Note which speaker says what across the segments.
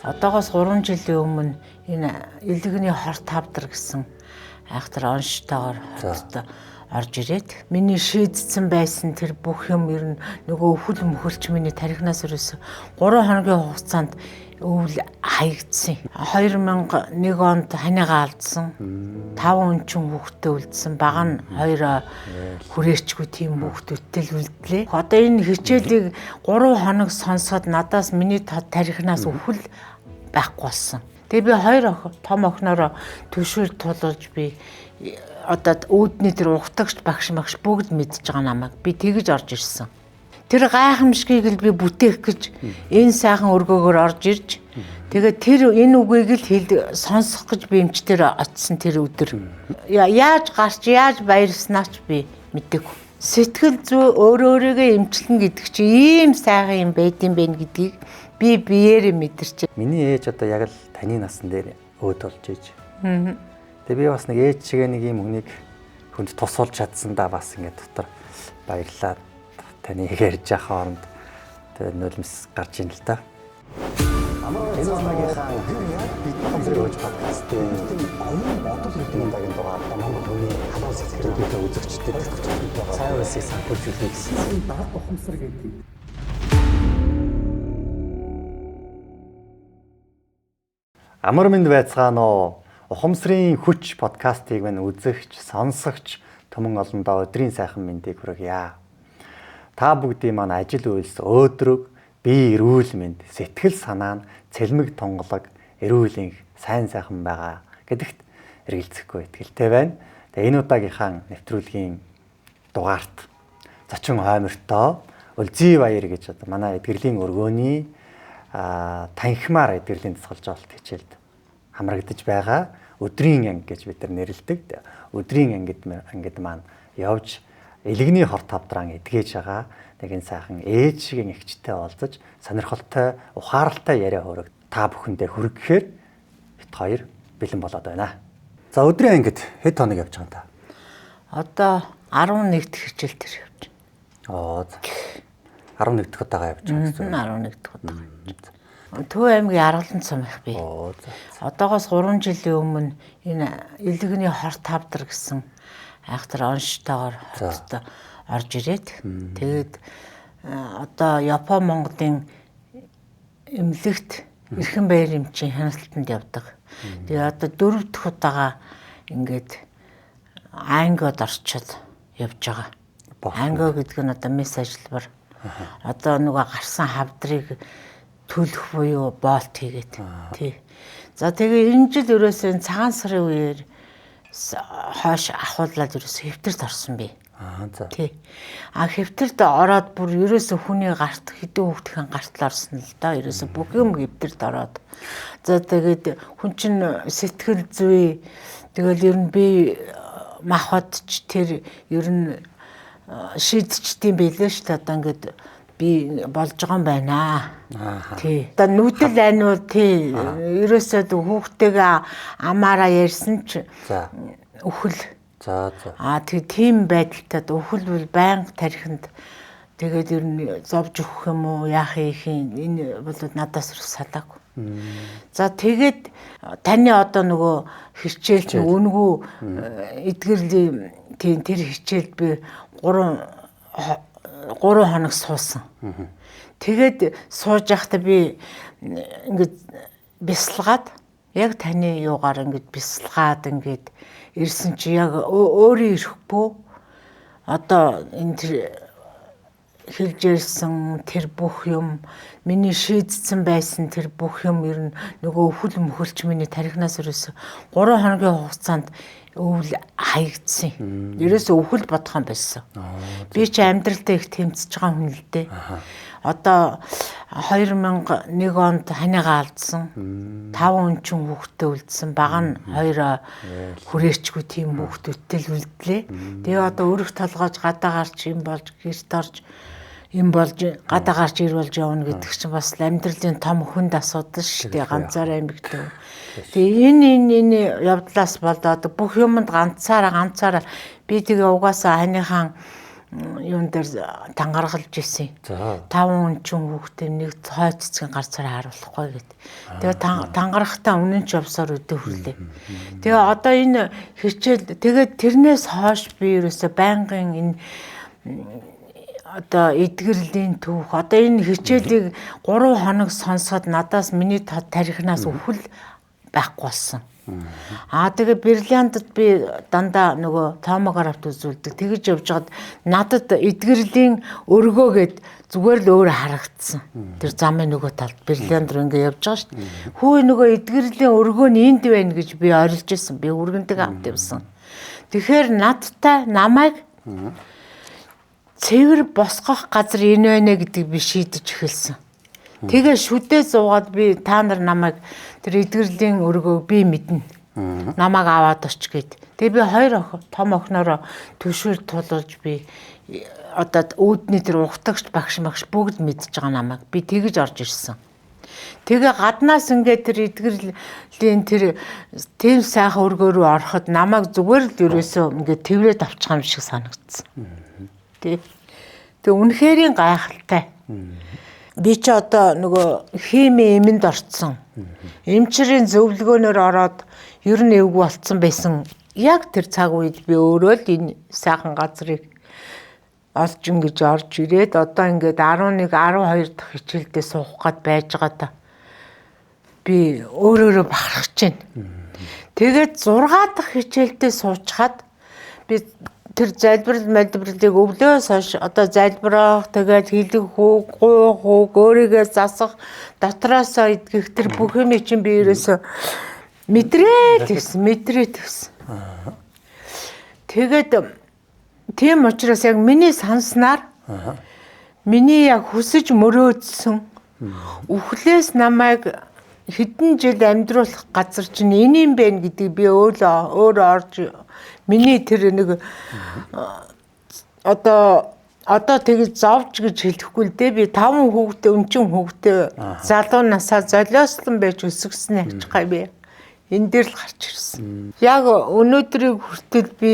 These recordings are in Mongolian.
Speaker 1: Одоогоос 3 жилийн өмнө энэ Илэгний хорт тавдар гэсэн айхтар онцтойгоор хотод орж ирээд миний шийдсэн байсан тэр бүх юм ер нь нөгөө өвхөл мөхөлч миний тарихнаас өрөөс 3 хоногийн хугацаанд өвөл хаягдсан. 2001 онд ханигаа алдсан. 5 өнчин хүүхдээ үлдсэн. Бага нь 2 хүрээчгүй тийм хүүхдүүдтэй л үлдлээ. Одоо энэ хичээлийг 3 хоног сонсоод надаас миний тарихнаас өвхөл байхгүй болсон. Тэгээ би 2 том охинороо төвшөр тулуулж би одоо үүдний тэр ухтагч багш бүгд мэдж байгаа намайг. Би тэгж орж ирсэн. Тэр гайхамшигыг л би бүтээх гэж энэ сайхан өргөөгөр орж ирж тэгээд тэр энэ үгийг л сонсох гэж би эмчтэр очисон тэр өдөр. Яаж гарч яаж баярлснаач би мэдээгүй. Сэтгэл зүй өөрийгөө эмчлэн гэдэг чи ийм сайхан юм байд юм бэ гэдгийг би биеэрээ мэдэрч.
Speaker 2: Миний ээж одоо яг л таны насн дээр өөд болж ээж. Тэгээ би бас нэг ээж шиг нэг юм хүнийг хүнд тусуулж чадсан да бас ингээд дотор баярлаа. Таны ярьж байгаа хооронд тэгээ нулимс гарч ийн л та. Энэ цагийнхаа бидний өөж подкастын оюун бодол гэдэг энэ дугаар Монгол хүний халуун сэтгэлтэй үзэгчдэд сайн үсийг сануулж өгөх гэсэн баг ухамсар гэдэг. Амар мэнд байцгаана уу? Ухамсарын хүч подкастыг мань үзэгч, сонсогч түмэн олондоо өдрийн сайхан мэндийг хүргье. Та бүгдийн маань ажил үйлс өөдрөг, бие эрүүл мэнд, сэтгэл санаа нь цэлмэг тунгалаг, эрүүл сайн сайхан байгаа гэдэгт эргэлзэхгүй итгэлтэй байна. Тэгээ энэ удаагийнхаа нэвтрүүлгийн дугаарт зочин хоймортой Үлзий баяр гэж одоо манай эдгэрлийн өргөөний танхимаар эдгэрлийн тасгалж авалт хичээлд хамрагдаж байгаа өдрийн анги гэж бид нар нэрлэдэг. Өдрийн ангид маань явж Илэгний хорт тавдран эдгэж байгаа. Нэг энэ сайхан ээж шиг эгчтэй олзож сонирхолтой, ухаарлалтай яриа хөрөг та бүхэндээ хүргэхээр бит хоёр бэлэн болоод байна. За өдрийн ангид хэд хоног явж байгаа юм та?
Speaker 1: Одоо 11 дахь хичээл төр явж
Speaker 2: байна. 11 дахь удаага явж байгаа гэсэн.
Speaker 1: 11 дахь удаага. Төв аймгийн Аргалан цомх би. Одоогоос 3 жилийн өмнө энэ Илэгний хорт тавдар гэсэн айхтар онцтойгоор хотод орж ирээд тэгээд одоо Япон Монголын эмнэлэгт эрхэм баяр эмчийн хяналтанд явдаг. Тэгээ одоо 4 дахь удаага ингээд ангиод орчод явж байгаа. Ангио гэдэг нь одоо мес ажилбар. Одоо нөгөө гарсан хавдрыг төлөх буюу болт хийгээд тий. За тэгээ энэ жил ерөөсөө цагаан сарын үеэр хойш ахуулаад ерөөсөө хэвтэрт орсон би.
Speaker 2: За.
Speaker 1: Тий. Хэвтэрт ороод бүр ерөөсөө хүний гарт хэдэн хүүхдийн гарт л орсон л да. Ерөөсөө бүх юм хэвтэрт ороод. За тэгээд хүн чинь сэтгэл зүй тэгэл ер нь би махбодч тэр ер нь шийдчихдээ байлээ шүү дээ. Одоо ингээд би болж байгаа юм байна. Тий. Одоо нүдэл айнуул тий. Ерөөсөө хүүхдтэйгээ амаараа ярьсан ч өхөл.
Speaker 2: За.
Speaker 1: тийм байдалтай өхөл бол байнга тариханд тэгээд ер нь зовж өгөх юм уу яах юм энэ бол надаас салаагүй. За тэгээд таны одоо нөгөө хичээлч өнгөө эдгэрлийн тийм тэр хичээлд би 3 хоног суусан. Тэгээд сууж байхдаа би ингээд бясалгаад яг таны юугаар ингээд бясалгаад ингээд ирсэн чи яг өөрөө ирэхгүй одоо энэ тэр хэлж ирсэн тэр бүх юм миний шийдсэн байсан тэр бүх юм ер нь нөгөө өвхөл мөхөлч миний тарихнаас өрөөс 3 хоногийн хугацаанд өвөл хаягдсан. Ерөөсөө өвхөл бодох юм байсан. Би чи амьдралдаа их тэмцэж байгаа хүн л дээ. Одоо 2001 онд ханигаа алдсан. 5 өнчин хүүхдээ үлдсэн. Бага нь 2 хүрээчгүй тийм хүүхдүүдтэй л үлдлээ. Тэгээ одоо өрөх толгойж гадаа гарч юм болж гэрт орж юм болж гадаа гарч ир болж явна гэдэг чинь бас амьдралын том хүнд асуудал шүү дээ. Ганцаараа эмэгтэй. Тэгээ энэ явдлаас болоод бүх юмд ганцаараа би тэгээ угаасаа ханыхаа юун дээр тангаргалж исэн.
Speaker 2: За.
Speaker 1: 5 хүн ч хүүхдээ нэг цой цэцгийн гар цараа харуулахгүй гэд. Тэгээ тангарахтаа өмнө ч явсаар өдөө хүрлээ. Тэгээ одоо энэ хичээл тэгээд тэрнээс хойш би ерөөсө байнгын энэ одоо эдгэрлийн түүх одоо энэ хичээлийг 3 хоног сонсоход надаас миний тарихнаас өвхөл байхгүй болсон. Тэгээ Берлиндд би дандаа нөгөө томографт үзүүлдэг. Тэгэж явж хаад надад эдгэрлийн өргөөгээд зүгээр л өөр харагдсан. Тэр замын нөгөө талд Берлинд руу ингэ явж байгаа шүү дээ. Хүү нөгөө эдгэрлийн өргөө нь энд байна гэж би орилж ирсэн. Би өргөнтэйг авт явсан. Тэгэхээр надтай намайг цэвэр босгох газар энэ байна гэдгийг би шийдэж эхэлсэн. Тэгээ шүдээ зуугаад би та нар намайг тэр эдгэрлийн өргөө би мэднэ. Намайг аваад оч гээд. Тэгээ би 2 том охинороо түшүүр тулуулж би одоо үүдний тэр ухтагч багш бүгд мэдж байгаа намайг. Би тэгэж орж ирсэн. Тэгээ гаднаас ингээд тэр эдгэрлийн тэр тэм сайхан өргөө рүү ороход намайг зүгээр л ерөөсөө ингээд тэврээд авчих юм шиг санагдсан. Тэгээ үнэхэрийн гайхалтай. Би ч одоо нөгөө хими эмэнд орцсон. Эмчрийн зөвлөгөөнөөр ороод ер нь эвгүй болцсон байсан. Яг тэр цаг үед би өөрөө л энэ сайхан газрыг олж ингэж орж ирээд одоо ингээд 11 12 дахь хичээлдээ суух гээд байж байгаа та. Би өөрөөрөө бахархаж байна. Тэгээд 6 дахь хичээлдээ суучхад би тэр залбирлыг өвлөөс хойш одоо залбирах тэгээд хэлэх хүүг гуйх хүүг өөрийгөө засах дотроосоо идэх тэр бүх юм чинь би ерөөсө мэдрээд гэсэн. Тэгээд тийм учраас яг миний санснаар миний яг хүсэж мөрөөдсөн үхлээс намайг хэдэн жил амьдруулах газар чинь энэ юм байна гэдгийг би өөрөө орж миний тэр нэг одоо тэгж зовж гэж хэлэхгүй л дээ би 5 хүүхдээ өнчин хүүхдээ залуу насаа золиослон байж өсгсөн ачхай би энэ дээр л гарч ирсэн. Яг өнөөдрийг хүртэл би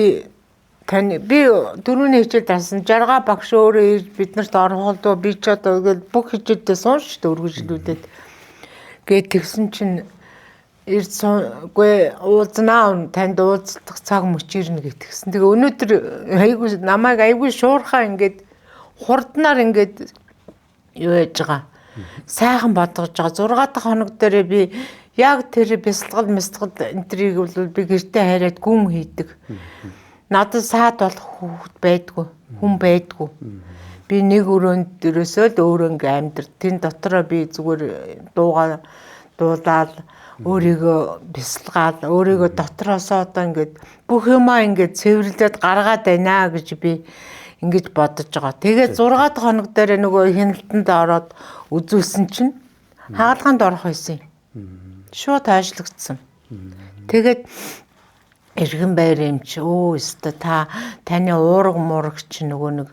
Speaker 1: дөрөвний хичээл дасан 60 багш өөрөө биднэрт орхолдоо би ч одоо бүх хичээлдээ суунш шүү дээ өргөжлүүлээд гээд тэгсэн чинь үгүй уулзнаа танд уулзах цаг мөчирнэ гэтгсэн. Тэгээ өнөөдөр намайг айгүй шуурхаа ингээд хурднаар ингээд юу яаж байгаа. Сайхан бодгож байгаа. 6 дахь хоног дээр би яг тэр бясалгал энтрийг бол би гэртээ хараад гүн хийдэг. Надад саад болох хүн байдгүй. Би нэг өрөөнд дөрөөсөө л өөрөө ингээм амьд. Тэн дотроо би зүгээр дуулаад өөрийгөө бясалгаад өөрийгөө дотроосоо одоо ингээд бүх юмаа ингээд цэвэрлээд гаргаад байна гэж би ингэж бодож байгаа. Тэгээд 6 дахь хоног дээр нөгөө хяналтанд ороод үзүүлсэн чинь хаалганд орох байсан юм. Шууд хойшлогдсон. Тэгээд эргэн байр юм чи өстө таны уурга муурга чи нөгөө нэг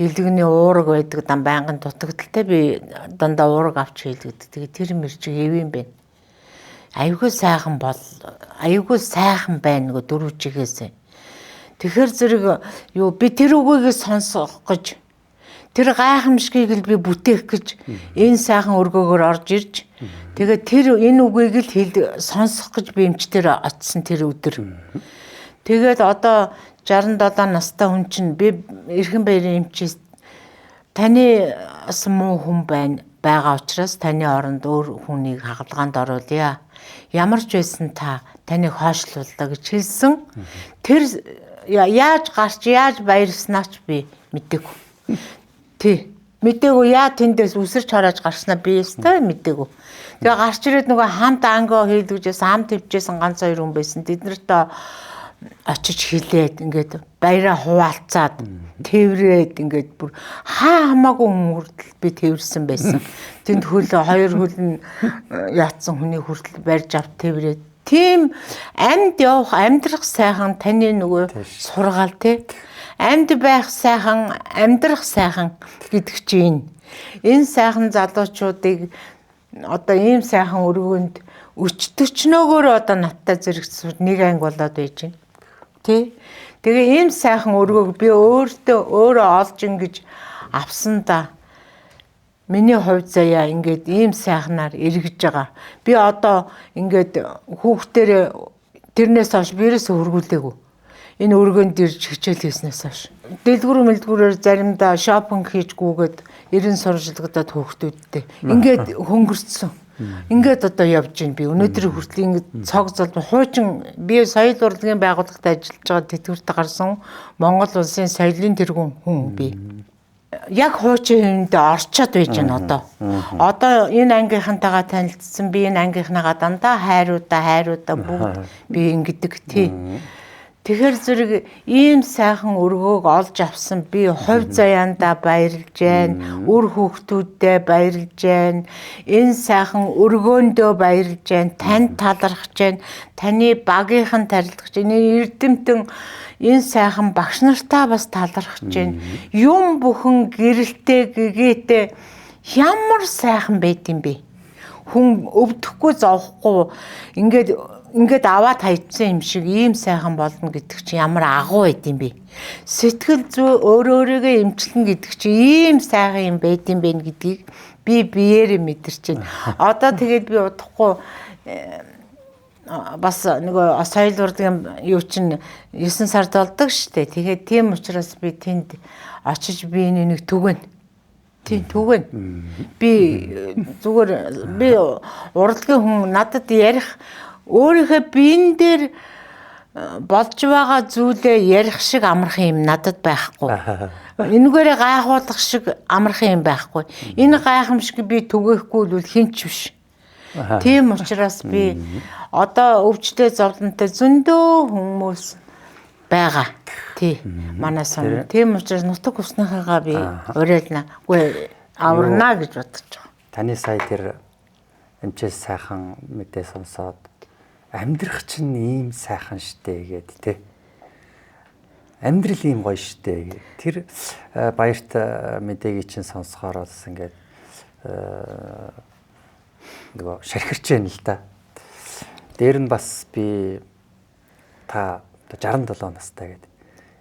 Speaker 1: хилэгний уурга байдаг байнгын дутагдaltaй би дандаа уурга авч хэлдэг. Тэгээд тэр мэрч хэвэн байна. Айгүй сайхан байна нөгөө 4 жигээс. Тэгэхээр зэрэг би тэр үгүйгээ сонсох гэж тэр гайхамшигыг л би бүтээх гэж энэ сайхан өргөөгөр орж ирж тэгээд тэр энэ үгийг л сонсох гэж би эмчтэр очсон тэр өдөр. Тэгээд одоо 67 настай хүн чинь би эрхэн баярын эмчээс таны муу хүн байгаа учраас таны оронд өөр хүнийг хагалгаанд оруулъя. Ямар ч байсан таныг хойшлууллаа гэж хэлсэн. Тэр яаж баярснаач би мэдээгүй. Мэдээгүй яа тэндээс үсэрч хараад гарснаа би өстэй мэдээгүй. Тэгээ гарч ирээд нөгөө хамт ангоо хийлгэжсэн, хамт хөвжсэн ганц 2 хүн байсан. Тэднэрт очиж хилээд ингээд баяраа хуваалцаад тэврээд ингээд бүр хамаагүй хүн хүртэл би тэвэрсэн байсан. Тэнд хөл 2 хөл нь яатсан хүний хүртэл барьж авт тэврээд тийм амьд явах амьдрах сайхан таны нөгөө сургаал те амьд байх сайхан амьдрах сайхан гэдэг чинь энэ сайхан залуучуудыг одоо ийм сайхан өргөнд өчтөчнөөгөөр одоо надтай зэрэгцсэн нэг анги болоод байж байна. Тэ. Тэгээ ийм сайхан өргөөг би өөрөө олж ингэж авсандаа миний хувьд заяа ингээд ийм сайхнаар эргэж байгаа. Би одоо ингээд хүүхдээр тэрнээс хойш вирус хөргүүлээгүй. Энэ өргөнд ирж хичээл хийснээс хойш. Дэлгүүрээр заримдаа шопинг хийжгүүгээд 90 сурвалжлагадад хүүхдүүдтэй ингээд хөнгөрцсөн. Ингээд одоо явж байна би. Өнөөдөр хүртэл ингээд цог залб хуучин би соёл урлагийн байгууллагад ажиллаж байгаа тэтгэврт гарсан Монгол улсын соёлын тэргүүн хүн би. Яг хуучин юмд орчоод байж байна одоо. Одоо энэ ангийнхантайгаа танилцсан би энэ ангийнхнагаа дандаа хайруудаа бүгд би ингэдэг тий. Тэгэхээр зэрэг ийм сайхан өргөөг олж авсан би хувь заяандаа баярлж байна. Үр хүүхдүүддээ баярлж байна. Энэ сайхан өргөөндөө баярлж байна. Танд талархаж байна. Таны багийнхан тарилдах чинь эрдэмтэн энэ сайхан багш нартаа бас талархаж байна. Юм бүхэн гэрэлтэй гэгээтэй ямар сайхан байд юм бэ? Хүн өвдөхгүй зовхгүй ингээд аваад хайцсан юм шиг ийм сайхан болно гэдэг чинь ямар агуу байд юм бэ? Сэтгэл зүй өөрийгөө эмчлэн гэдэг чинь ийм сайхан юм байд юм бэ гэдгийг би биеэрээ мэдэрч байна. Одоо тэгээд би удахгүй бас нөгөө соёл урлагийн юу чинь 9 сард болдог штэ. Тэгээд тийм учраас би тэнд очиж би нэг түгэн. Тийм түгэн. Би зүгээр би урлагийн хүн надад ярих өөрийнхөө биен дээр болж байгаа зүйлээ ярих шиг амархан юм надад байхгүй. Энэгээрээ гайхуулах шиг амархан юм байхгүй. Энэ гайхамшиг би түгээхгүй бол хинч биш. Тийм учраас би одоо өвчтэй зовлонтой зөндөө хүмүүс байгаа. Тий. Манаас юм. Тийм учраас нутаг хүснийхээгаа би уриална. Үгүй аварна гэж бодож байгаа.
Speaker 2: Таны сая тэр эмчээс сайхан мэдээ сонсоод амьдрах чинь ийм сайхан штэ гэд тэ. Амьдрал ийм гоё штэ гэд. Тэр баярт мэдээг чинь сонсохоор бас ингээд нөгөө шархирч байна л да. Дээр нь бас би та 67 настай гэдэг.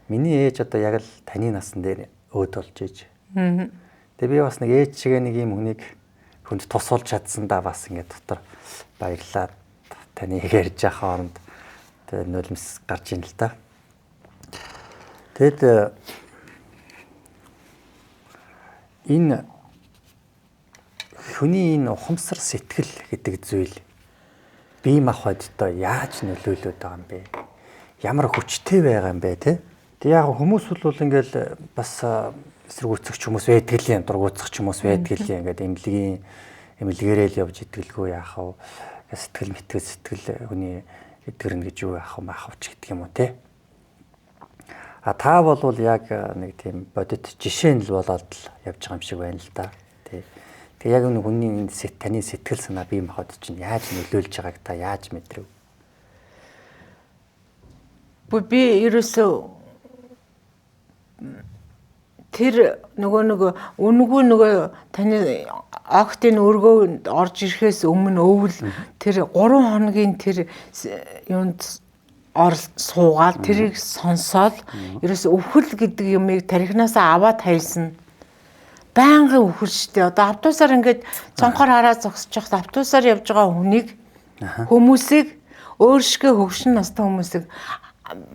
Speaker 2: Миний ээж одоо яг л таны насн дээр өөд болж ээж. Тэгээ би бас нэг ээж шиг нэг юм хүнийг хүнд тусуулж чадсан да бас ингээд дотор баярлаад таны ярьж байгаа хооронд тэгээ нулимс гарч ийн л да. Тэгэд энэ хүний энэ ухамсар сэтгэл гэдэг зүйл бие махбодтой яаж нөлөөлөд байгаа юм бэ? Ямар хүчтэй байгаа юм бэ те? Тэг яг хүмүүс бол ингээл бас эсэргүүцэх хүмүүс байдаг л юм, дургуутсах хүмүүс байдаг л юм. Ингээд эмнэлгээрээ л явж идэлгүй яах вэ? Сэтгэл хүний эдгэрнэ гэж юу яах вэ? Маахвч гэдэг юм уу те? А та бол яг нэг тийм бодит жишээ нь л болоод л явж байгаа юм шиг байна л да. Тэг яг энэ хүний таны сэтгэл санаа бие махбод чинь яаж нөлөөлж байгааг та яаж мэдрэв? Би ерөөсөө тэр нөгөө таны октын өргөө орж ирэхээс өмнө өвөл тэр 3 хоногийн тэр юунд суугаад тэрийг сонсоод ерөөсөө өвхөл гэдэг юмыг тарихнаасаа аваад хайсан. Байнгын өвхөл штэ. Одоо автобусаар ингээд цонхоор хараа зогсож явах автобусаар явж байгаа хүнийг хүмүүсийг өөрсгөө хөвшин настай хүмүүсийг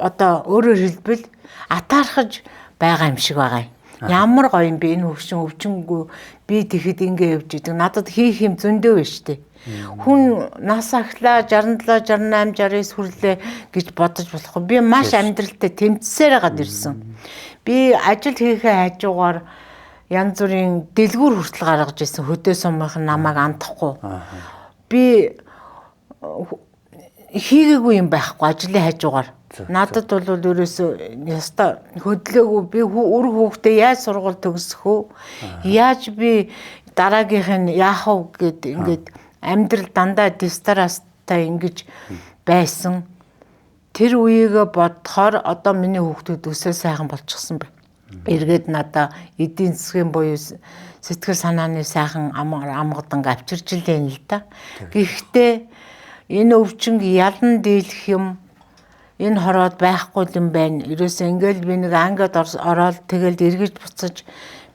Speaker 2: одоо өөрөөр хэлбэл атаархаж байгаа юм шиг байгаа юм. Ямар гоё юм бэ энэ хөвшин өвчнгүй би тэгэхэд ингэ явж идэг. Надад хийх юм зөндөө байна штэ. Хүн нас ахлаа 67 68 69 хүрлээ гэж бодож болохгүй. Би маш амьдралтай тэмцсээр хагаад ирсэн. Би ажил хийхээ хажуугаар янз бүрийн дэлгүүр хүртэл гаргаж ирсэн. Хөдөө сумынхан намайг андахгүй. Би хийгээгүй юм байхгүй ажлын хажуугаар. Надад бол ерөөсөө яста хөдлөөгүй би үр хүүхдээ яаж сургууль төгсөх вэ? Яаж би дараагийнх нь яах вэ гэд ингээд амьдрал дандаа дистарастай ингэж байсан. Тэр үеийгээ бодохоор одоо миний хүүхдүүд өсөө сайхан болчихсон байна. Эргээд надаа эдийн засгийн буюу сэтгэл санааны сайхан амгадан авчирч л байна л да. Гэхдээ энэ өвчнөд ялан дийлэх юм
Speaker 1: энэ хороод байхгүй юм байна. Ерөөсөө ингээл би нэг ангид ороод тэгэл эргэж буцаж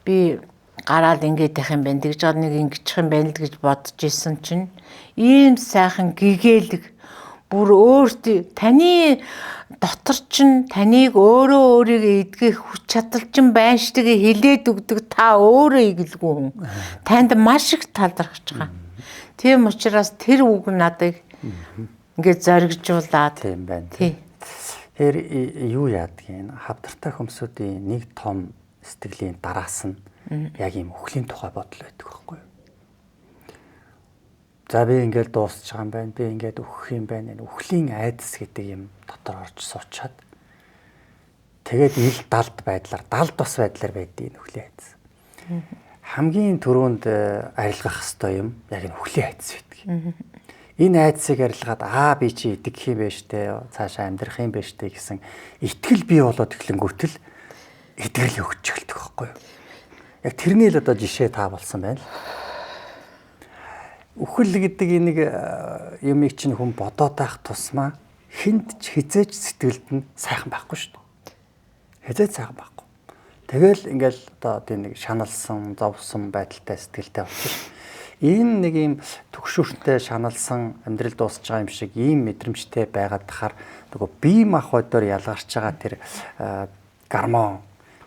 Speaker 1: би гараад ингээд байх юм байна. Тэгж жаад нэг ингэчих юм байна л гэж бодож исэн чинь ийм сайхан гэгээлэг бүр өөртөө таны дотор чинь таныг өөрийгөө эдгэх хүч чадал чинь байна ш тэгээ хилээд өгдөг та өөрөө игэлгүй хүн. Танд маш их талархаж байгаа. Тийм учраас тэр үг надад ингээд зоригжуулаад
Speaker 2: тийм байна. Тэр юу яадгийг хавдартай хүмүүсийн нэг том сэтгэлийн дараас нь яг ийм өхлийн тухай бодол байдаг байхгүй юу? За би ингээд дуусч байгаа юм байна. Би ингээд өөх юм байна. Өхлийн айдас гэдэг юм дотор орж суучаад тэгээд ил далд бас байдлаар байдгийг өхлийн айдас. Хамгийн түрүүнд арилгах ёстой юм яг энэ өхлийн айдас байдаг. Энэ айдсыг арилгаад би чи идэх юм байна штэ. Цаашаа амьдрах юм байна штэ гэсэн итгэл бий болоод эхлэнгүүтэл итгэл өгч эхэлдэг байхгүй юу? Яг тэрний л одоо жишээ та болсон байна л. Үхэл гэдэг энийг юмыг чинь хүн бодоод байх тусмаа хүнд ч хизээч сэтгэлд нь сайхан байхгүй шүү дээ. Хизээч сайхан байхгүй. Тэгэл ингээл одоо тийм нэг шаналсан, зовсон байдалтай сэтгэлтэй болчих. Энэ нэг юм төгшөөртэй шаналсан амьдрал дуусч байгаа юм шиг ийм мэдрэмжтэй байгаад тахаар нөгөө бие махбодоор ялгарч байгаа тэр гормон,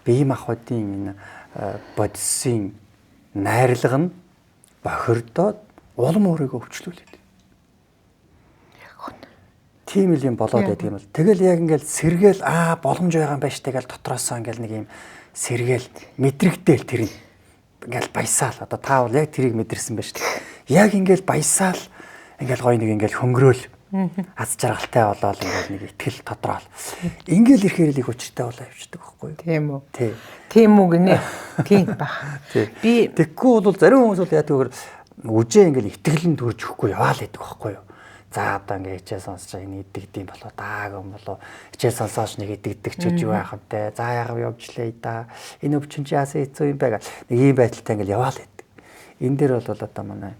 Speaker 2: бие махбодын энэ бодисын найрлага нь бохирдоод улам өөрийгөө өвчлүүлээд. Тийм л юм болоод байдаг юм л. Тэгэл яг ингээл сэргээл боломж байгаа юм байна штэ гэл дотроосоо ингээл нэг юм сэргээл мэдрэгдээл тэр нь ингээл баясаал. Одоо та бол яг тэрийг мэдэрсэн байна штэ. Яг ингээл баясаал ингээл гоё нэг ингээл хөнгөрөөл аз жаргалтай болоод ингээл нэг итгэл тодорхойл. Ингээл ирэхээр л их хүчтэй болоо явчихдаг байхгүй юу? Тийм үү? Тийм үү гинэ. Тийм баг. Би тэггүй бол зарим хүмүүс бол яадаг вэ? Үжээ ингээл итгэлэн төрж өгөхгүй яваал гэдэг байхгүй юу? За одоо ингээ хичээл сонсож байгаа энэ идэгдэм болоо даагүй болоо хичээл сонсооч нэг идэгдэг ч юу яах вэ? За яагав явжлаа да. Энэ өвчин чи яасан хэцүү юм бэ гэх нэг ийм байдалтай ингээл яваал гэдэг. Энэ дээр бол одоо манай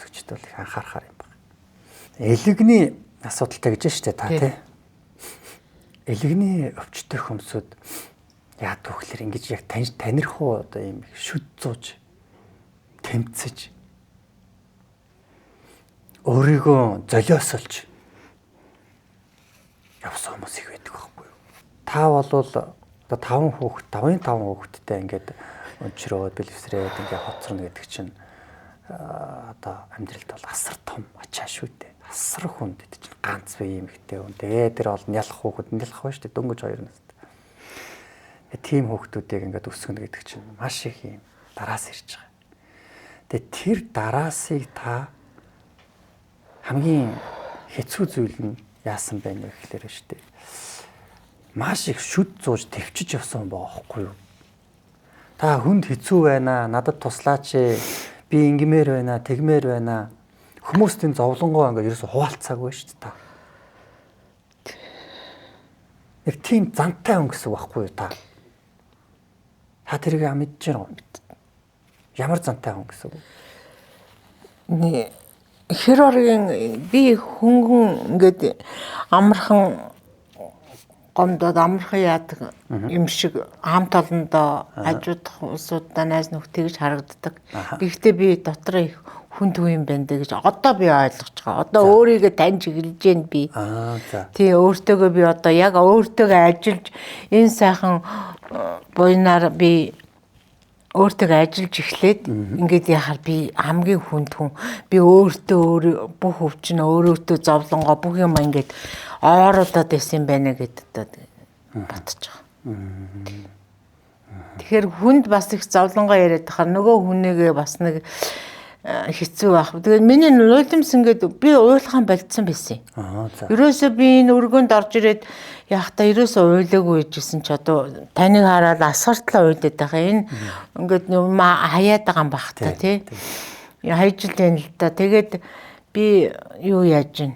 Speaker 2: зөвчд бол их анхаарахаар юм байна. Элэгний асуудалтай гэж штэ та тий. Элэгний өвчтөй хүмүүсүүд яадаг вэ гэхээр ингэж яг танирхуу одоо ийм шүд зууж тэмцэж өөрийгөө золиосолж явсан хүмүүс их байдаг байхгүй юу? Та бол одоо 5 хүүхэдтэй ингээд өнчрөөд бэлэвсрээд ингээд хоцорно гэдэг чинь одоо амьдралд бол асар том ачаа шүү дээ. Асар хүнд гэдэг чинь ганц бие юм ихтэй хүн. Тэгээд тэр бол нялх хүүхэд нялх байна шүү дээ. Дөнгөж 2 настай. Тийм хүүхдүүдийг ингээд өсгөнө гэдэг чинь маш их юм дараас ирж байгаа. Тэгээд тэр дараасыг та хамгийн хэцүү зүйл нь яасан байна вэ гэхээр шүү дээ. Маш их шүд зууж төвчж явсан боохгүй юу? Та хүнд хэцүү байна, надад туслаач, би ингэмээр байна, тэгмээр байна. Хүмүүст энэ зовлонгоо ингээд ерөөсө хуваалцаагүй шүү дээ та. Яг тийм зантай хүн гэсэн байхгүй юу та? Та тэрийг мэдж байна уу? Ямар зантай хүн гэсэн үг? Хероргийн би хөнгөн ингээд амархан гомдоод амархан яадаг юм шиг хамт олондоо ажуудах усудаа найз нөхдөд гэж харагддаг. Гэхдээ би дотроо их хүн төв юм байна гэж одоо би ойлгож байгаа. Одоо өөрийгөө таньж эхэлж байна би. Тий өөртөөгөө би одоо яг өөртөөгөө ажиллаж энэ сайхан буйнаар би өөртөө ажиллаж эхлээд ингээд яхаар би хамгийн хүнд хүн би өөртөө бүх өвчин өөртөө зовлонгоо бүх юм ингээд ооролдоод байсан байна гэдэгт батж байгаа. Тэгэхээр хүнд бас их зовлонгоо яриад тахаар нөгөө хүнээгээ бас нэг хэцүү байх. Тэгээд миний нулимс ингээд би уйлахын болцсон байсан. Ерөөсөө би энэ өргөнд орж ирээд яахта ерөөсөө уйлаагүй гэжсэн ч одоо таныг хараад асгартлаа уйлаад байгаа. Энэ ингээд хаяад байгаа юм бах та тий. Хайж л байна л да. Тэгээд би юу яаж гин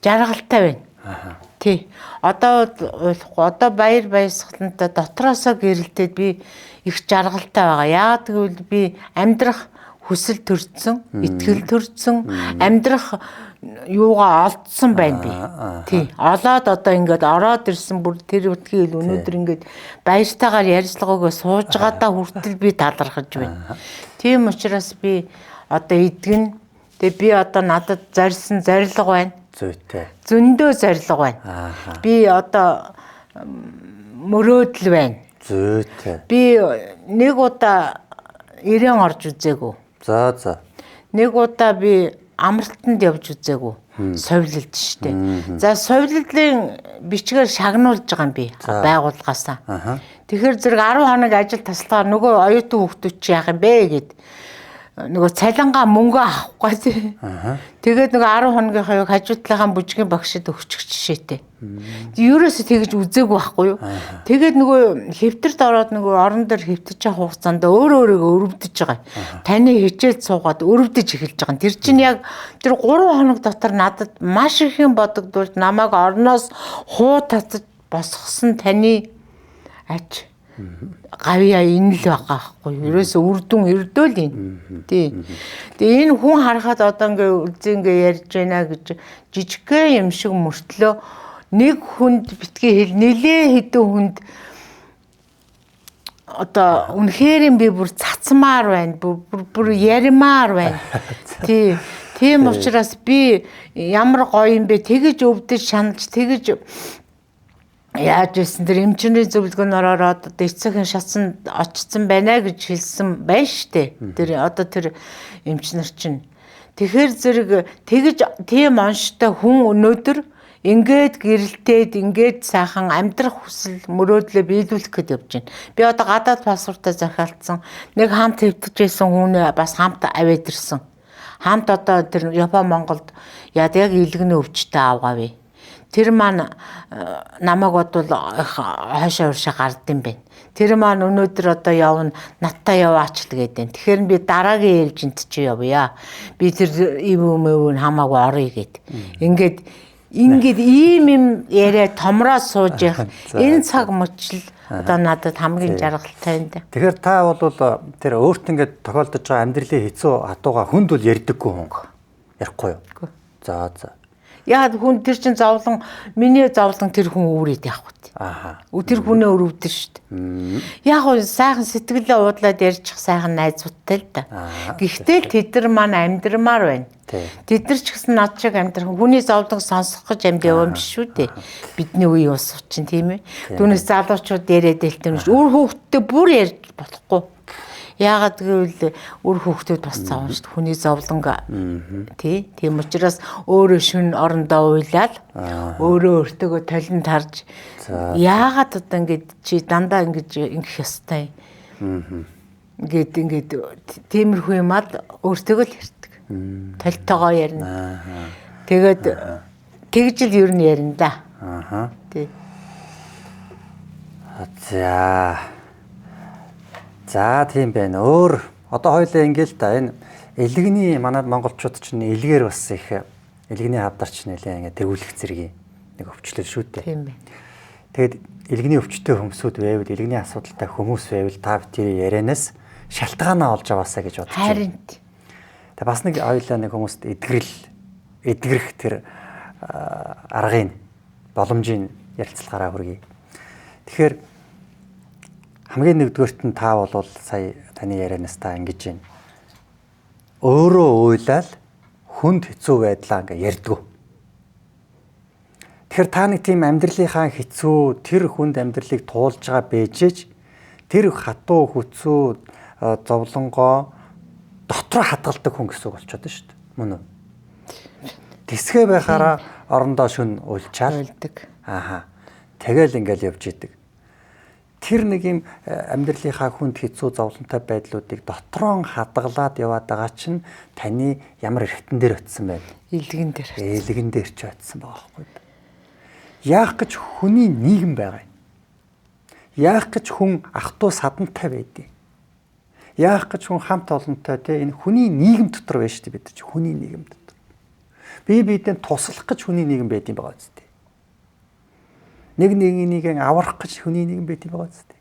Speaker 2: жаргалтай байна. Тий. Одоо уйлахгүй. Одоо баяр баясгалантай дотроосоо гэрэлтээд би их жаргалтай байгаа. Яагаад гэвэл би амьдрах
Speaker 1: хүсэл төрсөн, итгэл төрсөн, амьдрах юугаа олдсон байна би. Тий. Олоод одоо ингээд ороод ирсэн бүр тэр үтгийг өнөөдөр ингээд баяртайгаар ярилцлагагаа сууж байгаадаа хүртэл би талархаж байна. Тийм учраас би одоо идэгэн. Тэгээ би одоо надад зорьсон зорилго байна.
Speaker 2: Зүйтэй.
Speaker 1: Зөндөө зорилго байна. Би одоо мөрөөдөл байна.
Speaker 2: Зүйтэй.
Speaker 1: Би нэг удаа ирээн орж үзээгүй.
Speaker 2: За.
Speaker 1: Нэг удаа би амралтанд явж үзээгүй. Совилалд штэ. За совиллын бичгээр шагнуулж байгаа юм би байгууллагаасаа. Тэгэхээр зэрэг 10 хоног ажил тасалгаар нөгөө оюутан хүүхдүүд чи яах юм бэ гэд нөгөө цалингаа мөнгө авахгүй тий. Тэгээд нөгөө 10 хоногийнхаа хажуу талынхаа бүжгийн багшид өгчих жишээтэй. Ерөөсө тэгэж үзээгүй байхгүй юу. Тэгээд нөгөө хэвтэрт ороод нөгөө орон дээр хэвтэж байгаа хугацаанд өөрөөгөө өрөвдөж байгаа. Таны хичээл суугаад өрөвдөж эхэлж байгаа. Тэр чинь яг тэр 3 хоног дотор надад маш их юм бодогдуулж намайг орноос хуу татаж босгосон таны ач гавья энэ л байгаа байхгүй. Ерөөсө үрдүн өрдөөл энэ. Тий. Тэгээ энэ хүн харахад одоо ингээ ярьж байна гэж жижигхэн юм шиг мөртлөө нэг хүнд битгий хэл нэлээ хэдэн хүнд одоо үнэхээр би бүр цацмаар байна. Бүр яримаар байна. Тий. Тийм учраас би ямар гоё юм бэ тэгэж өвдөж шаналж тэгэж яаж ийсэн тэр эмчний зөвлөгөөнөөр ороод эцэгхэн шатсан очсон байна гэж хэлсэн байна штэ. Тэр одоо тэр эмчнэр чинь. Тэгэхээр зэрэг тэгэж тийм онштой хүн өнөөдөр ингээд гэрэлтээд ингээд сайхан амьдрах хүсэл мөрөөдлөө биелүүлэх гэж явж байна. Би одоо гадаад паспортоо захиалцсан. Нэг хамт хэвтэж байсан хүн бас хамт аваад ирсэн. Хамт одоо тэр Япон Монголд яг илгэнэ өвчтөй авгаавь. Тэр маань намайг бодвол хойшоо уршаа гардсан байна. Тэр маань өнөөдөр одоо явна, надтай яваач л гэдэг. Тэгэхээр би дараагийн ээлжинд чи явъя. Би тэр ивэмэвэн хамаагүй орё гэд. Ингээд ийм юм яриа томроо сууж явах. Энэ цаг мөчл одоо надад хамгийн жаргалтай юм да.
Speaker 2: Тэгэхээр та бол тэр өөрт ингээд тохиолдож байгаа амьдралын хэцүү хатууга хүнд бол ярьдаггүй хүн. Ярихгүй юу? За.
Speaker 1: Яг хүн тэр чин зовлон миний зовлон тэр хүн өөрөөд явах үү. Тэр хүнээ өрөвдөн шүү дээ. Яг нь сайхан сэтгэлээ уудлаад ярьчих сайхан найзуудтай л да. Гэхдээ тэд нар маань амьдрмаар байна. Тэд нар ч гэсэн над шиг амьдрах хүний зовлон сонсох гэж амьд явсан биш шүү дээ. Бидний үе ус чинь тийм ээ. Түүнээс залуучууд яриад дэлтэн шүү. Өөр хүүхдтэй бүр ярьж болохгүй. Яагаад гэвэл өөр хүүхдүүд бас цаавна шүү дээ. Хүний зовлонго. Тийм учраас өөрөө шүн орондоо уйлаад өөрөө өөртөө талент харж яагаад одоо ингэж чи дандаа ингэж ингэх ёстой. Ингээд тиймэрхүү юм ал өөртөө л ярьдаг. Толтойгоо ярина. Тэгээд тэгж л ер нь ярина да. Тий.
Speaker 2: За тийм байна. Өөр одоо хоёлаа ингээл та энэ элэгний манад монголчууд чинь элгээр бас их элэгний хавдарч нэлээ ингээ тэргүүлэх зэргийн нэг өвчлөл шүү дээ.
Speaker 1: Тийм байна.
Speaker 2: Тэгэд элэгний өвчтөй хүмүүсүүд байвал элэгний асуудалтай хүмүүс байвал та тэр ярианаас шалтгаанаа олж аваасаа гэж бодож байна.
Speaker 1: Харин.
Speaker 2: Тэг бас нэг хоёлаа нэг хүмүүст эдгэрэх тэр аргын боломжийн ярилцлагаараа хүргэе. Тэгэхээр хамгийн нэгдүгээрт нь та бол сая таны ярианаас та ингэж байна. Өөрөө уйлал хүнд хэцүү байдлаа ингээ ярьдгүү. Тэгэхээр та нэг тийм амьдралынхаа хэцүү тэр хүнд амьдралыг туулж байгаа бэжэж тэр хатуу хүцүү зовлонгоо дотроо хадгалдаг хүн гэсэн үг болчиход шүү дээ. Мөн үү? Тэсгээ байхаараа орондоо шүн уйлчаалдаг. Тэгэл ингээл явж идэг. Тэр нэг юм амьдралынхаа хүнд хэцүү зовлонтой байдлуудыг дотроон хадгалаад яваад байгаа чинь таны ямар эргэтэн дээр очисон байна?
Speaker 1: Илгэн дээр.
Speaker 2: Илгэн дээр ч очисон байгаа байхгүй. Яах гэж хүний нийгэм байгаа юм? Яах гэж хүн ах トゥ садантай байдیں۔ Яах гэж хүн хамт олонтой те энэ хүний нийгэм дотор байна шүү дээ бид чи хүний нийгэм дотор. Бидэнд туслах гэж хүний нийгэм байдیں байгаа үстэй. Нэг нэгийг аврах гэж хүний нийгэм байт юм байгаа зү.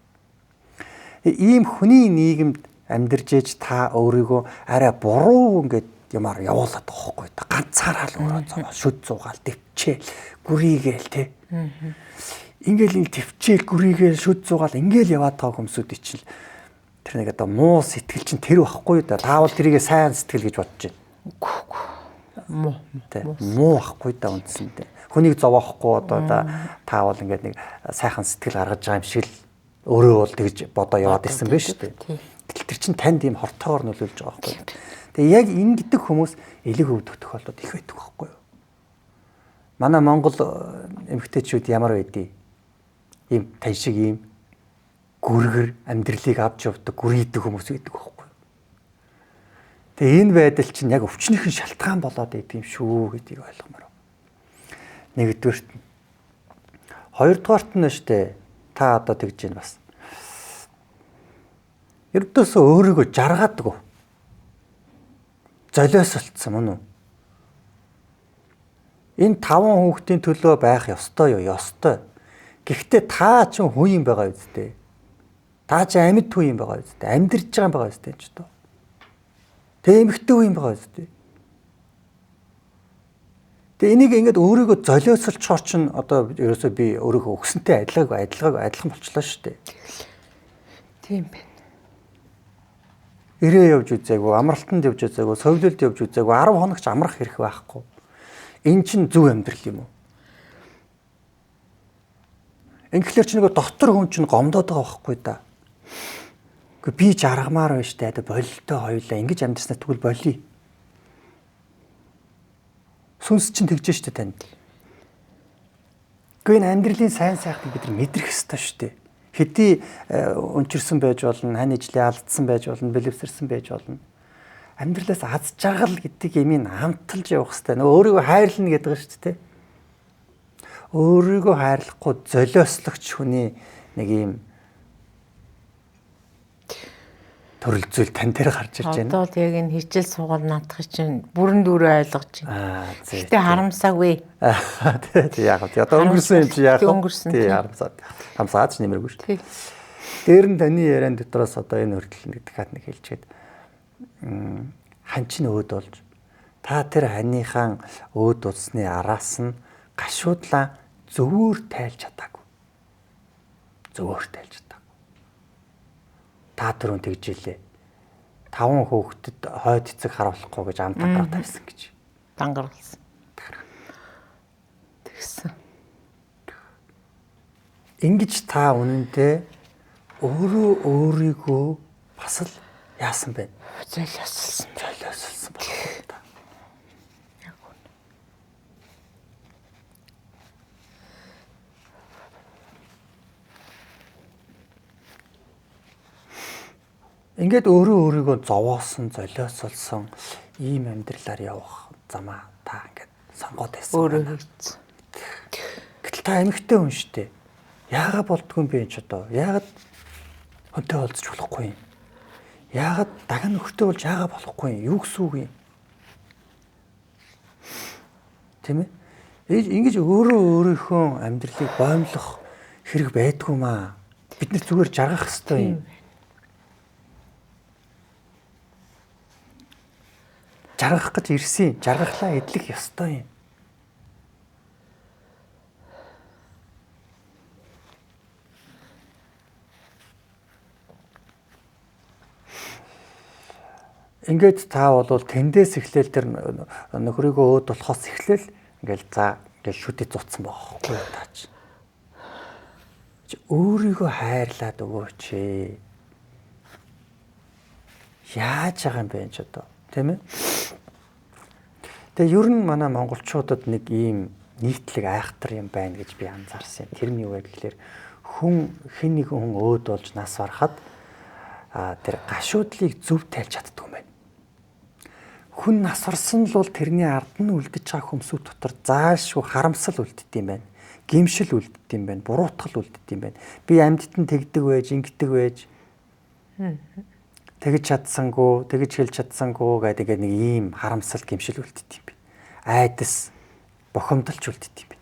Speaker 2: Ийм хүний нийгэмд амьдарч ээж та өөрийгөө арай буруу ингээд юмар явуулаад байгаа хөөхгүй. Ганцаараа л өөрөө шүд зугаал төвчээл гүрийгээл те. Ингээл ин төвчээл гүрийгээл шүд зугаал ингээл яваад байгаа хүмүүсүүд чинь тэр нэг одоо муу сэтгэл чинь тэр байхгүй да. Таавал тэрийгэ сайн сэтгэл гэж бодож байна. Муу ахгүй да үндсэндээ. Хүнийг зовоохгүй одоо таавал ингээд нэг сайхан сэтгэл гаргаж байгаа юм шиг л өөрөө бол тэгж бодоо яваад ирсэн байх шүү дээ. Гэтэл тэр чинь танд ийм хортоогоор нөлөөлж байгаа байхгүй. Тэгээ яг энэ гэдэг хүмүүс элэг өвдөх тохиолдол их байдаг байхгүй юу? Манай Монгол эмэгтэйчүүд ямар байдгийг ийм тань шиг ийм гүргэр амьдралыг авч явдаг гүрийдэг хүмүүс байдаг байхгүй юу? Тэгээ энэ байдал чинь яг өвчнөхийн шалтгаан болоод идэв юм шүү гэдгийг ойлгомоор. Нэгдүгээрт нь. Хоёрдугаарт нь штэ та одоо тэгж байна бас. Ердөөсөө өөрийгөө жаргаадаг. Золиослцсон мөн үү? Энэ 5 хүүхдийн төлөө байх ёстой юу? Ёстой. Гэхдээ та ч хүн юм байгаа үстэй. Та ч амьд хүн юм байгаа үстэй. Амьдарч байгаа юм байгаа үстэй ч тоо. Тэ эмхтэй хүн юм байгаа үстэй. Тэгээ энийг ингээд өөрийгөө золиослж чор чин одоо ерөөсөө би өөрийгөө өгсөнтэй адилхан болчихлоо шүү дээ.
Speaker 1: Тийм байна.
Speaker 2: Ирээ явж үзээгүй, амралтанд явж үзээгүй, совлолд явж үзээгүй, 10 хоног ч амрах хэрэг байхгүй. Энэ чинь зөв амьдрал юм уу? Инглиш ч нэг дотор хүн чинь гомдоод байгаа байхгүй да. Гэхдээ би жаргамаар байна штэ, одоо болилтой хоёлаа ингэж амьдрснаа тэгвэл болиё. Сүнс чинь тэгж штэ танд. Гэхдээ энэ амьдралын сайн сайхныг бид нар мэдрэх ёстой штэ. Хэдий өнчирсэн байж болно, хань ижлээ алдсан байж болно, бэлэвсэрсэн байж болно. Амьдралаас аз жаргал гэдэг юмыг хамталж явах хэрэгтэй. Өөрийгөө хайрлна гэдэг нь шүү дээ. Өөрийгөө хайрлахгүй золиослогч хүний нэг юм төрөл зүйл тань дээр гарч ирж байна.
Speaker 1: Одоо яг энэ хичээл суугаад наадах чинь бүрэн дүүрээ ойлгож байна. Гэтэ харамсаагүй.
Speaker 2: Тэг яах вэ? Одоо өнгөрсөн юм чи яах вэ? Тэг харамсаач нэмэргүй шүү дээ. Дээр нь таны яриан дотроос одоо энэ хүртэл нэг дахиад нэг хэлчихэд хан чинь өөд болж та тэр ханыхаа өөд усны араас нь гашуудлаа зөвөр тайлж чадаагүй. Зөвөр тайлж чадаагүй. Та түрүүн тэгж илээ. 5 хүүхдэд хойд эцэг харуулахгүй гэж амтаа тавьсан гэж.
Speaker 1: Дангаруулсан. Тэгсэн.
Speaker 2: Ингэж та үнэндээ өөрийгөө бас л яасан бэ?
Speaker 1: Золиослсон
Speaker 2: болох та.
Speaker 1: Яг үнэ.
Speaker 2: Ингээд өөрийгөө зовоосон, золиослсон ийм амьдралаар явах замаа та ингээд сонгоод байсан.
Speaker 1: Өөрөө хийсэн.
Speaker 2: Гэтэл та эмэгтэй хүн шүү дээ. Яагаад болдгүй юм бэ ч одоо? Яагаад хүнтэй уулзч болохгүй юм? Яагаад дахин нөхөртэй болж яагаад болохгүй юм? Юу гэсэн үг юм? Тийм ээ? Ингэж өөрийнхөө амьдралыг боомлох хэрэг байдгүй маа. Бид нар зүгээр жаргах хэрэгтэй юм. Жаргах гэж ирсэн. Жаргахлаа эдлэх ёстой юм. Ингээд та бол тэндээс эхлээл тэр нөхрийгөө өөд болохоос эхлээл ингээл за ингээл шүдэд зутсан байхгүй юу таач. Өөрийгөө хайрлаад өгөөч ээ. Яаж байгаа юм бэ ч одоо тийм ээ. Тэгээ ер нь манай монголчуудад нэг ийм нийтлэг айхтар юм байна гэж би анзаарсан. Тэр нь юу вэ гэхээр хүн хэн нэгэн хүн өөд болж нас барахад тэр гашуудлыг зөв тайлж чаддаг юм байна. Хүн нас орсон л бол тэрний ард нь үлдэж байгаа хүмүүсүүд дотор заашгүй харамсал үлддэг юм байна. Гимшил үлддэг юм байна. Буруутгал үлддэг юм байна. Би амьдд нь тэгдэг байж, ингэдэг байж. Тэгж чадсангүй, тэгж хэлж чадсангүй гэдэг нэг ийм харамсал гимшил үлддэг юм байна. Айдас бохомдолч үлддэг юм байна.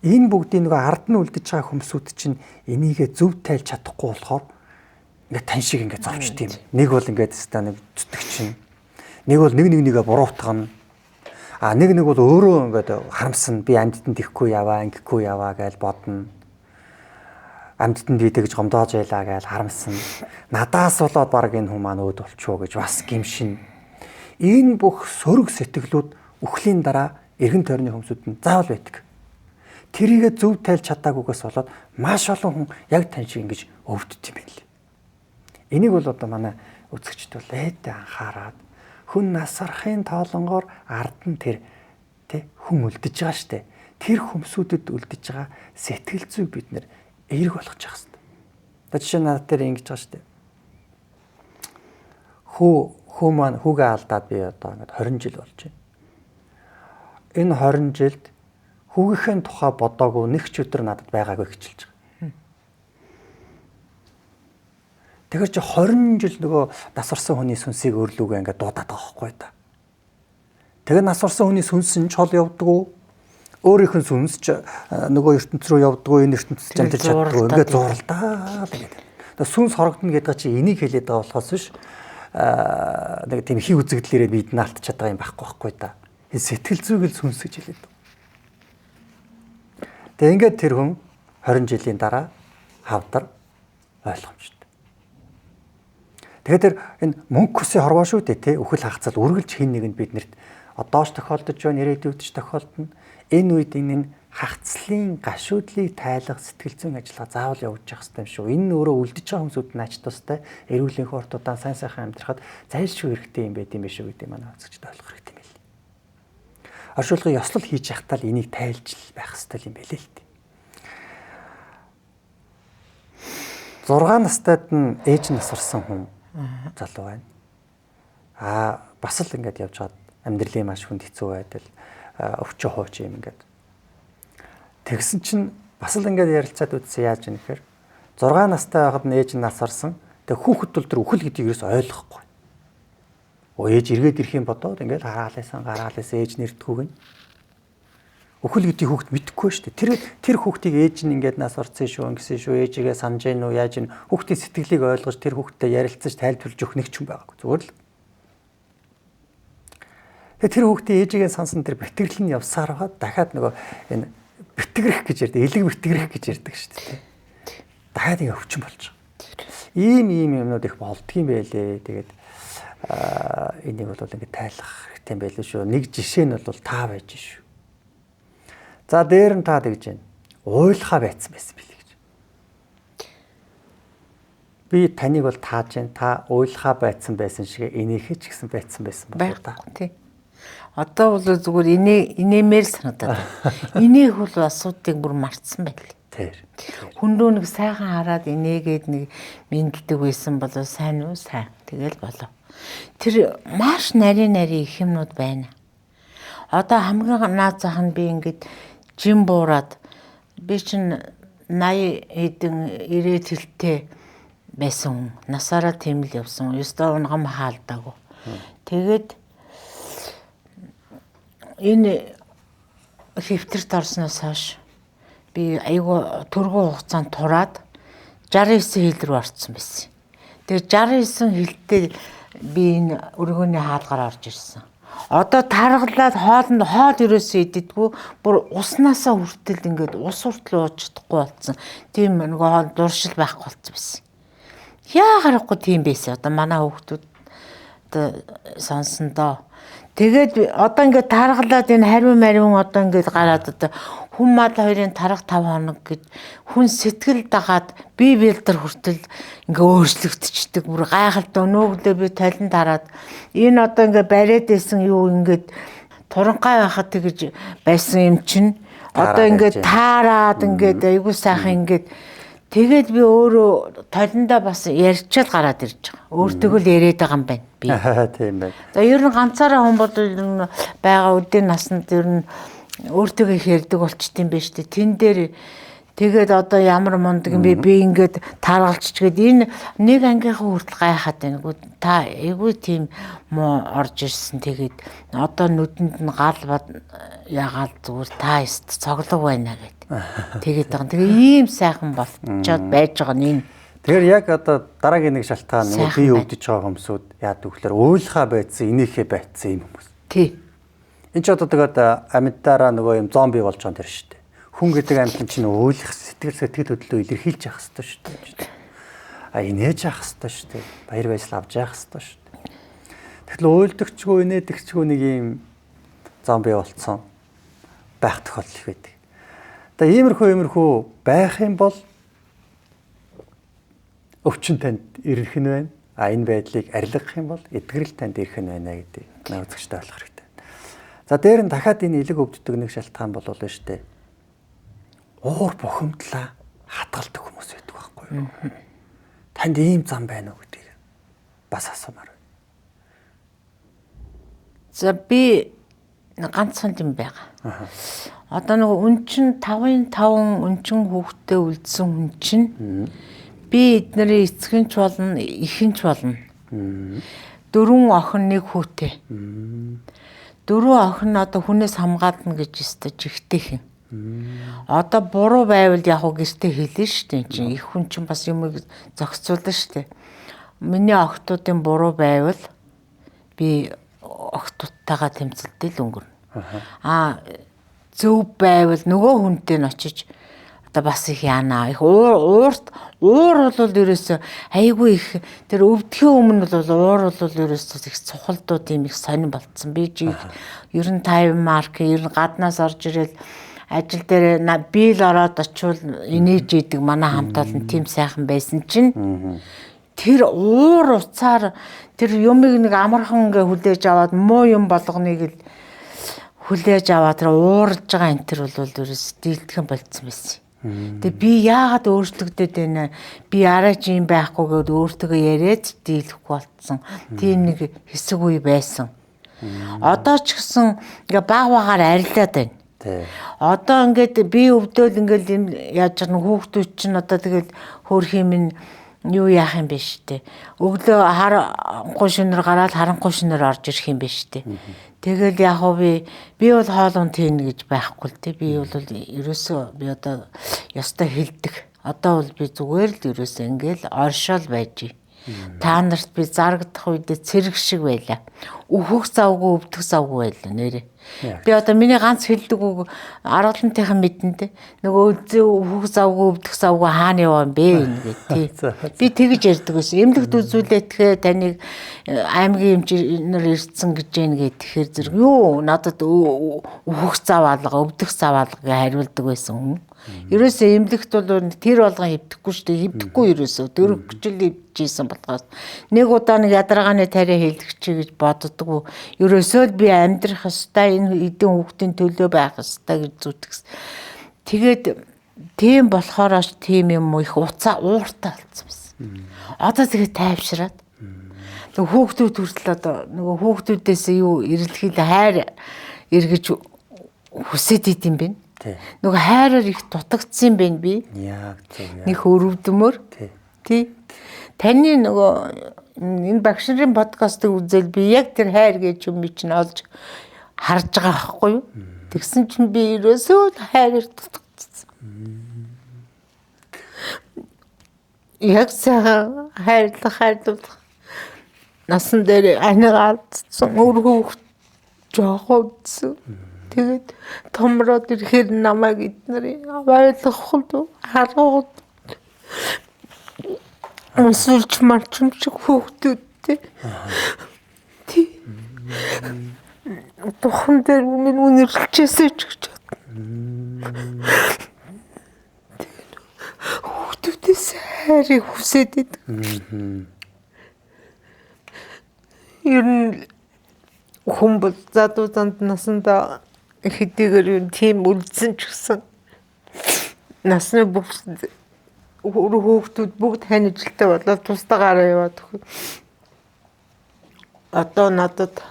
Speaker 2: Энэ бүгдийн нэг ард нь үлдэж байгаа хүмүүсүүд чинь энийгээ зөв тайлж чадахгүй болохоор ингээд тань шиг ингээд зовчт юм. Нэг бол ингээд ста нэг зүтгэж чинь. Нэг бол нэгээ буруутгана. Нэг бол өөрөө ингээд харамсна. Би амьдтанд ихгүй яваа, ингэхгүй яваа гэж бодно. Амьдтанд идэгж гомдоож байлаа гэж харамсна. Надаас болоод баг энэ хүн маань өөд болчихоо гэж бас гимшин. Энэ бүх сөрөг сэтгэлүүд үхлийн дараа эргэн тойрны хүмүүсд нь заавал байдаг. Тэрийгэ зөв тайлж чадаагүйгээс болоод маш олон хүн яг тань шиг ингэж өвддөг юм байна лээ. Энийг бол одоо манай үзэгчд бол ээдээ анхаарад хүн насархын тоолонгоор ард нь тэр хүн үлдэж байгаа штэ. Тэр хүмсүүдэд үлдэж байгаа сэтгэл зүйг бид нэр эерэг болгож явах хэрэгтэй. Одоо жишээ нь надад тэр ингэж байгаа штэ. Хүү маань хүүгээ алдаад би одоо ингээд 20 жил болж байна. Энэ 20 жилд хүүгийнхээ тухай бодоогүй нэг ч өдөр надад байгаагүй хичилж байгаа. Тэгэхээр чи 20 жил нөгөө насварсан хүний сүнсийг өөрлөгөө ингээд дуудаад байгаа байхгүй та. Тэгээ насварсан хүний сүнс нь чол явдггүй. Өөрийнх нь сүнс ч нөгөө ертөнц рүү явдггүй, энэ ертөнцид амьдарч чаддгүй ингээд зурлаа л гэдэг. Тэгээ сүнс хорогдно гэдэг чи энийг хэлээд байгаа болохоос биш нэг тийм хий үзэгдлээрээ бид наалтчихад байгаа юм байхгүй та. Энэ сэтгэл зүйг л сүнс гэж хэлээд. Тэгээ ингээд тэр хүн 20 жилийн дараа хавдар ойлгомжтой. Тэгэхээр энэ мөнгө хүсээ хорвоо шүү дээ тий үхэл хагацал үргэлж хин нэгэнд биднэрт одоош тохиолдож байна ирээдүйд ч тохиолдно. Энэ үед энэ хагацлын гашуудлыг тайлах сэтгэл зүйн ажиллагаа заавал явуулж явах хэрэгтэй юм шүү. Энэ өөрөө үлдэж байгаа хүмүүсүүд нь ач тустай эрүүл энх ортуудаа сайн сайхан амьдрахад зайлшгүй хэрэгтэй юм байт юм биш үү гэдэг манай үзэгчд ойлгох хэрэгтэй юм байна. Оршуулгын ёслол хийж явахдаа л энийг тайлж байх хэрэгтэй юм байна л дээ. 6 настайд нь ээж насварсан хүн залуу байна. Бас л ингэж явж хаад амьдралын маш хүнд хэцүү байдал өвчөө хууч юм ингээд. Тэгсэн чинь бас л ингэж ярилцаад үзсэн яаж юм гэхээр 6 настай байхад нь ээж насварсан. Тэг хүүхэд бол тэр үхэл гэдгийг ерөөс ойлгохгүй. Ээж эргээд ирэх юм бодоод ингээд гараалайсан ээж нэртгүүг нь. Үхэл гэдгийг хүүхэд мэдэхгүй шүү дээ. Тэр хүүхдийг ээж нь ингээд нас орсон шүү, ингэсэн шүү, ээжигээ санаж гин үү, яаж гин хүүхдийн сэтгэлийг ойлгож тэр хүүхдтэй ярилцаж тайлбарлаж өгөх нэг ч юм байгаагүй. Зүгээр л. Тэгээ тэр хүүхдийн ээжигээ сансан тэр бэтгэрэл нь явсаар байгаа дахиад нөгөө энэ бэтгэрэх гэж ярьдаг, элэг бэтгэрэх гэж ярьдаг шүү дээ. Дахиад ингэ өвчин болж байгаа. Ийм юмнууд их болдгийм байлээ. Тэгээд энийг бол ингээд тайлах хэрэгтэй юм байлээ шүү. Нэг жишээ нь бол та байж шүү. За дээр нь та тэгж байна. Уйлхаа байцсан байсан билээ гэж. Би таныг бол тааж байна. Та уйлхаа байцсан байсан шиг энийхээ ч гэсэн байцсан байсан болоо та.
Speaker 1: Тий. Одоо бол зүгээр инээмээр санагдаад байна. Энийг бол асуудыг бүр мартсан байл.
Speaker 2: Тэр.
Speaker 1: Хүндөө нэг сайхан хараад инээгээд нэг мэдлдэг байсан болоо сайн уу сайн. Тэгэл болоо. Тэр маш нарийн их юмнууд байна. Одоо хамгийн наад зах нь би ингээд жим буураад би чинь 80 хэдэн 90 хэлтэй байсан хүн. Насаараа тийм л явсан. Ёстой унгам хаалдаагүй. Тэгээд энэ хэвтэрт орсноос хойш би айгүй төргөө хугацаанд тураад 69 хил рүү орсон байсан. Тэгээд 69 хилтэй би энэ өргөний хаалгаар орж ирсэн. Одоо таргалаад хоолнд хоол ерөөсөө идэггүй бүр уснасаа хүртэл ингээд ус хүртэл ууж чадахгүй болсон. Тийм нөгөө дуршил байхгүй болсон байсан. Яагарахгүй тийм байсан. Одоо манай хүүхдүүд одоо сонсон доо. Тэгээд одоо ингээд таргалаад энэ хариу одоо ингээд гараад одоо хүн мал хоёрын тарах 5 хоног гэж хүн сэтгэл дагаад бие бэлдэр хүртэл ингээ өөрчлөгдчихдөг. Бүр гайхалтай өнөөгдөө би талент хараад энэ одоо ингээ бариад байсан юу ингээд туранхай байхад тэгж байсан юм чинь одоо ингээд таарад ингээд айгуу сайхан ингээд тэгээд би өөрөө талентаа бас ярьчаал гараад ирж байгаа. Өөртөө л яриад байгаа юм байна би.
Speaker 2: Тийм байна.
Speaker 1: За ер нь ганцаараа хүн бол байгаа үдийн наснд ер нь өөртөө их ярьдаг болчтой юм байна шүү дээ. Тэн дээр тэгээд одоо ямар мундаг юм бэ? Би ингээд тааргалччгээд энэ нэг ангийнхаа хүртэл гайхаад байна. Та эйгүй тийм муу орж ирсэн. Тэгээд одоо нүдэнд нь гал ягаал зүгээр та цоглог байна гэд. Тэгээд байгаа. Тэгээ ийм сайхан болчоод байж байгаа нь энэ.
Speaker 2: Тэгэхээр яг одоо дараагийн нэг шалтгаан нөгөө бие өвдөж байгаа хүмүүсүүд яадаг вөхлөр уйлахаа байцсан, инээхээ байцсан юм хүмүүс.
Speaker 1: Тий.
Speaker 2: Энд ч одоо тэгээд амьдаараа нөгөө юм зомби болж байгаа юм тэр шүү дээ. Хүн гэдэг амьтан чинь уйлах сэтгэл хөдлөлөө илэрхийлж явах хэрэгтэй шүү дээ. Инээж явах хэрэгтэй шүү дээ. Баяр баясгал авч явах хэрэгтэй шүү дээ. Тэгэхээр уйлдагчгүй, инээдэгчгүй нэг юм зомби болцсон байх тохиолдол их байдаг. Тэгээ иймэрхүү байх юм бол өвчин танд ирэх нь байна. Энэ байдлыг арилгах юм бол эдгэрэл танд ирэх нь байна гэдэг наа үзэгчтэй болох хэрэгтэй. За дээр нь дахиад энэ илэг өвддөг нэг шалтгаан бол шүү дээ. Уур бухимдлаа хадгалдаг хүмүүс байдаг байхгүй юу? Танд ийм зам байна уу гэдгийг бас асуумаар байна.
Speaker 1: За би ганцхан юм байгаа. Одоо нөгөө үнчин 5-5 үнчин хүүхдтэй үлдсэн хүн чинь би эднэрийн эцэгч болно, ихэнч болно. 4 охин 1 хүүтэй. 4 охин одоо хүнээс хамгаална гэж өстой жигтэйхэн. Одоо буруу байвал яг уу гэртээ хэлнэ шүү дээ. Чинь их хүн чинь бас юмыг зохицуулна шүү дээ. Миний охтуудын буруу байвал би охтуудтайгаа тэмцэлтэй л өнгөрнө. Зөв байвал нөгөө хүнтэй нь очиж одоо бас их яана. Их уур бол ерөөсөө айгүй их тэр өвдөхийн өмнө бол уур бол ерөөсөө их цухалдууд юм их сонирн болцсон. Би жиг 95 марк ер нь гаднаас орж ирэл ажил дээр биел ороод очивол инээж идэг манай хамтаал нь тийм сайхан байсан чинь тэр уур уцаар тэр юмыг нэг амархан ингээ хүлээж аваад муу юм болгоныг л хүлээж аваад тэр уурж байгаа энэ тэр бол ерөөс дийлдэхэн болцсон байсан. Тэгээ би яагаад өөрчлөгдөд байна? Би арайч юм байхгүй гэд өөртөө яриад дийлэхгүй болцсон. Тийм нэг хэсэг үе байсан. Одоо ч гэсэн ингээ баг багаар арилаад байна. Одоо ингээд би өвдөөл ингээд яаж чад хүүхдүүд чинь одоо тэгэл хөөх юм юу яах юм бэ штэ. Өглөө харанхуй шөнөр гараад харанхуй шөнөр орж ирэх юм бэ штэ. Тэгэл яг уу би бол хоол унд хийн гэж байхгүй л те. Би бол ерөөсөө би одоо ёстой хэлдэг. Одоо бол би зүгээр л ерөөсөө ингээл оршоол байж. Та нарт би зарагдах үедээ цэрэг шиг байла. Өөхөх завгүй өвдөх завгүй байла нэрээ. Би одоо миний ганц хэлдэг үг аргалантайхан мэдэнтэй. Нөгөө өөхөх завгүй өвдөх завгүй хаана яваа юм бэ ингээд тий. Би тэгж ярьдаг байсан. Эмнэлэгт үзүүлээ тэгэхээр таныг аймгийн эмчнэр ирсэн гэж байна гэхээр зэрэг юу надад өөхөх зав алга өвдөх зав алга гэж хариулдаг байсан хүн. Ерөөсөө эмнэлэгт бол тэр болгон хөвдөхгүй шүү дээ. Хөвдөхгүй ерөөсөө дөрөвчл хөвжижсэн болохоос нэг удаа нэг ядаргааны тариа хэлдэгчээ гэж боддгоо. Ерөөсөө л би амьдрах ёстой энэ эдэн хүүхдийн төлөө байх ёстой гэж зүтгэс. Тэгээд тийм болохоорооч тийм юм уу их ууртай болсон байсан. Одоо тэгээд тайвшраад. Тэг хүүхдүүд хүртэл одоо нөгөө хүүхдүүдээс юу ирэлхийл хайр эргэж хүсэж идэм бэ. Нөгөө хайраар их дутагдсан байна би. Яг зөв. Нэг өрөвдмөр. Тий. Таны нөгөө энэ багш нарын подкастыг үзэл би яг тэр хайр гэж юм чинь олж харж байгаа байхгүй юу? Тэгсэн чинь би ерөөсөө хайраар дутагдсан. Яг сайхан хайрлах. Насан дээр аниг алдсан өргөх жоохоодсон. Тэгээд томроод ирэхээр намайг эднэрийн ойлгох хараад өсөлж марчмч хүүхдүүдтэй тий тохон дээр үнэрлжээсэй ч гэж хүүхдүүдээс хайрыг хүсээд идэг. Ер нь хүн бол задуу занд насандаа хэдийгээр тийм үлдсэн ч гэсэн насны бүгд хүүхдүүд бүгд ханижилттай болоод тусдаагаараа яваад өгөх. Одоо надад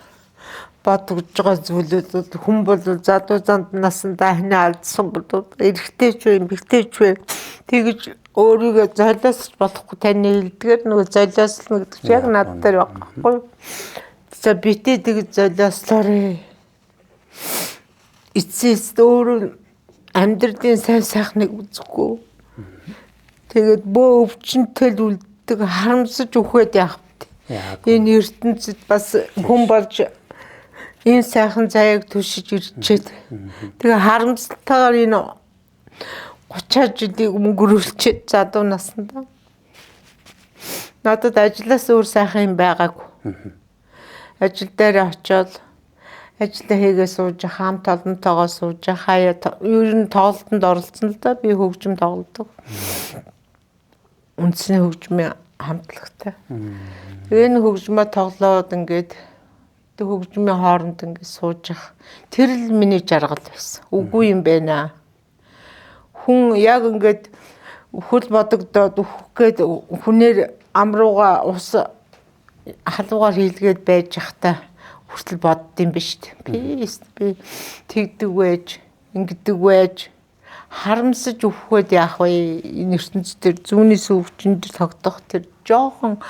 Speaker 1: бодогдож байгаа зүйлүүд хүн бол задуу занд насандаа хань алдсан бол эрэгтэй ч вэ эмэгтэй ч вэ тэгж өөрийгөө золиосч болохгүй таны хэлдгээр нөгөө золиослно гэдэг чинь яг над дээр байхгүй. За битээ тэгж золиослоорой. Эцэст өөр амьдралын сайн сайхныг үзэхгүй. Тэгээд бөө өвчнөд үлддэг харамсаж үхээд яах вэ? Энэ ертөнцид бас хүн болж энэ сайхан заяаг түшиж ирчээд тэгээ харамсалтайгаар энэ 30 жилийг өнгөрүүлчихэд задуу насндаа надад ажлаас өөр сайхан юм байгаагүй. Ажил дээр очиод ажиллаа хийгээ сууж хамт олонтойгоо сууж хаяа ер нь тоглолтод оролцсон л да би хөгжим тоглодог. Үндэсний хөгжмийн хамтлагтай. Тэгээ энэ хөгжмөө тоглоод ингээд хөгжмийн хооронд ингээд сууж ах тэр л миний жаргал байсан. Үгүй юм байна. Хүн яг ингээд хөл бодогдоод өөх гээд хүнээр амрууга ус халуугаар хийлгээд байж захта хүртэл боддсон биш үү? Би тэгдэг байж, ингэдэг байж харамсаж өвхөд яах вэ? Энэ ертөнцийн зүүнний сүвчэнд тогтох тэр жоохон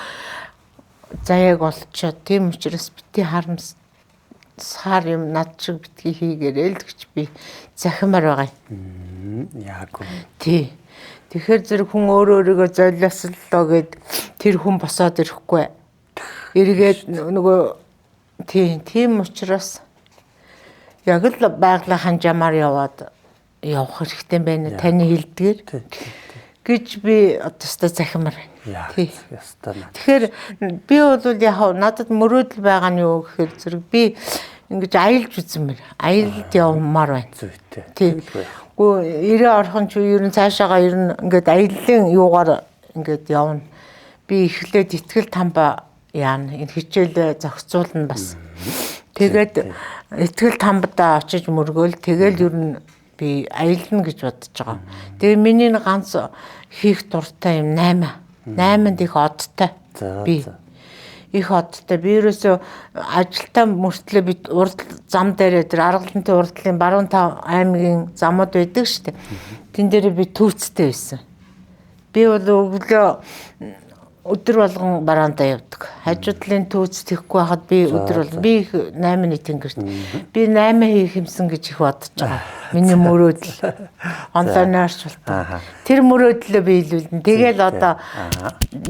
Speaker 1: заяаг олчоо. Тийм учраас бити харамсаар юм над шиг битгий хийгээрэй л гэж би захимаар байгаа юм.
Speaker 2: Яг үү.
Speaker 1: Тий. Тэгэхээр зэрэг хүн өөрийгөө золиослоо гэд тэр хүн босоод ирэхгүй. Эргээд нөгөө тийм учраас яг л байгаль ханжаамаар явах хэрэгтэй байна. Таны хэлдгээр гэж би одоостой захимаар байна.
Speaker 2: Тий. Ястаа.
Speaker 1: Тэгэхээр би бол яг надад мөрөөдөл байгаа нь юу гэхээр зэрэг би ингэж аялж үзмээр. Аялалд явмаар байна.
Speaker 2: Зүйтэй.
Speaker 1: Тий. Гэхдээ 90 орхон ч ер нь цаашаага ер нь ингээд аяллаа юугаар ингээд явна. Би эхлээд итгэл тамба яана энэ хичээлээ зохицуулна бас. Тэгээд итгэл тамбадаа очиж мөргөөл тэгэл ер нь би аялна гэж бодож байгаа. Тэгээ миний ганц хийх дуртай юм 8-нд их одтой. Би их одтой. Би ерөөсөө ажилтаа мөртлөө би зам дээрээ тэр Аргалантын урдлын баруун тав аймгийн замууд байдаг шүү дээ. Тэн дээр би төвцтэй байсан. Би бол өглөө өдөр болгон бараандаа явдаг. Хажуудлын төвц тэхгүй байхад би өдөр болгон би 8-ны тэнгэрт. Би 8 хийх юмсан гэж их бодож байгаа. Миний мөрөөдөл. Онлайнаарч болтоо. Тэр мөрөөдлөө би илүүлнэ. Тэгэл одоо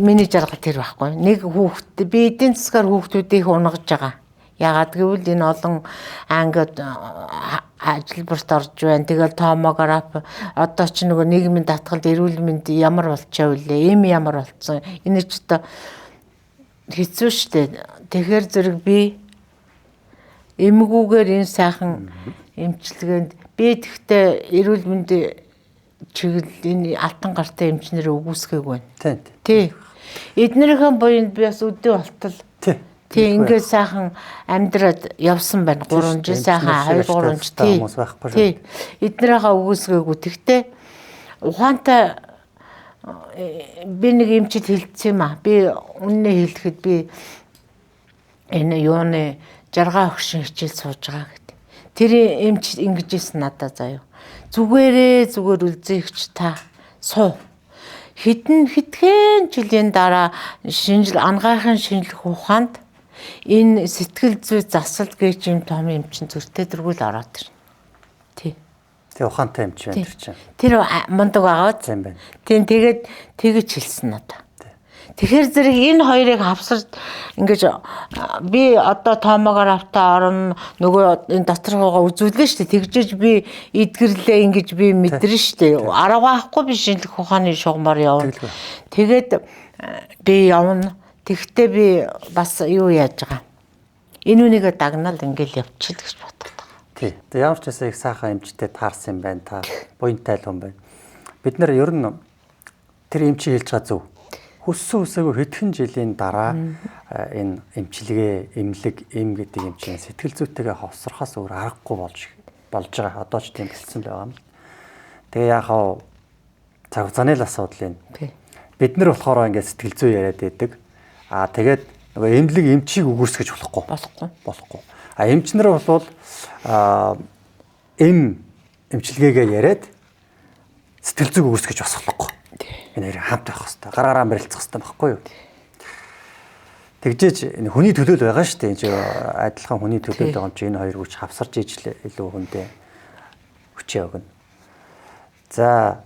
Speaker 1: миний жаргал тэр байхгүй. Нэг хүүхэд би эдийн засгаар хүүхдүүдийг унгаж байгаа. Ягаад гэвэл энэ олон ангид ажилбарт орж байна. Тэгэл томограф одоо ч нөгөө нийгмийн татгалд эрүүл мэнд ямар болчихоо вүлээ. Ийм ямар болцсон. Энэ ч одоо хэцүү шттэ. Тэгэхээр зэрэг би эмгүүгээр энэ сайхан эмчилгээнд би тэгтээ эрүүл мэндийн чиглэл энэ алтан гартай эмчнэр өгөөсгөөг байна. Тий. Эднэрийн буйнд би бас өдөө болтол. Тий ингээд сайхан амьдраад явсан байна. 3 жил сайхан 2-3 жил тий. Эднэрийнхээ өгөөсгөөгүй. Тэгтээ ухаантай би нэг эмчид хэлсэн юм аа. Би үннээ хэлэхэд би энэ юуны жаргаа өгшин хичээл сууж байгаа гэдэг. Тэр эмч ингэж хэлсэн надад заяа. Зүгээр үлзээгч та суу. Хэдхэн жилийн дараа анагаахын шинжлэх ухаанд энэ сэтгэл зүй засал гэж юм том эмчин зүртэй дэргүүл ороод ирнэ. Тий.
Speaker 2: Тэг ухаантай эмч байна тэр чинь.
Speaker 1: Тэр мундаг байгаа
Speaker 2: юм байна.
Speaker 1: Тийм тэгээд тэгэж хэлсэн надаа. Тэгэхээр зэрэг энэ хоёрыг хавсарч ингэж би одоо томографтаа орно нөгөө энэ доторхойгоо үзүүлнэ шүү дээ. Тэгжээж би эдгэрлээ ингэж би мэдэрнэ шүү дээ. Аргаахгүй би шинжлэх ухааны шугамар явна. Тэгээд би явна. Тэгтээ би бас юу яаж байгаа. Энэ үнийг дагнаал ингээл явчихл гэж боддог.
Speaker 2: Тий. Тэг ямар ч байсан их сайхан эмчтэй таарсан юм байна. Та буянтай л хүн байна. Бид нэр ер нь тэр эмчийг хэлж байгаа зөв. Хүссэн үсээгүй хэдхэн жилийн дараа энэ эмчилгээ, эмнэлэг, эм гэдэг юм чинь сэтгэл зүйтэйгээ ховсрохоос өөр аргагүй болж байгаа. Одоо ч тийм болсон байгаа юм. Тэгээ яахаа цаг хугацааны л асуудал юм. Бид нар болохоор ингээд сэтгэл зүй яриад байдаг. Тэгээд нөгөө эмнэлэг эмчийг өгөөсгөж болохгүй. Эмчнэр бол эмчилгээгээ яриад сэтгэл зүйг өгөөсгөж бас болохгүй. Энэ хэрэг хамт байх хэрэгтэй. Гараараа барилцах хэрэгтэй байхгүй юу? Тэгжээж энэ хүний төлөөл байгаа шүү дээ. Энэ адилхан хүний төлөөл байгаа юм чи энэ хоёр хүч хавсарч ижил илүү хүндээ хүчээ өгнө. За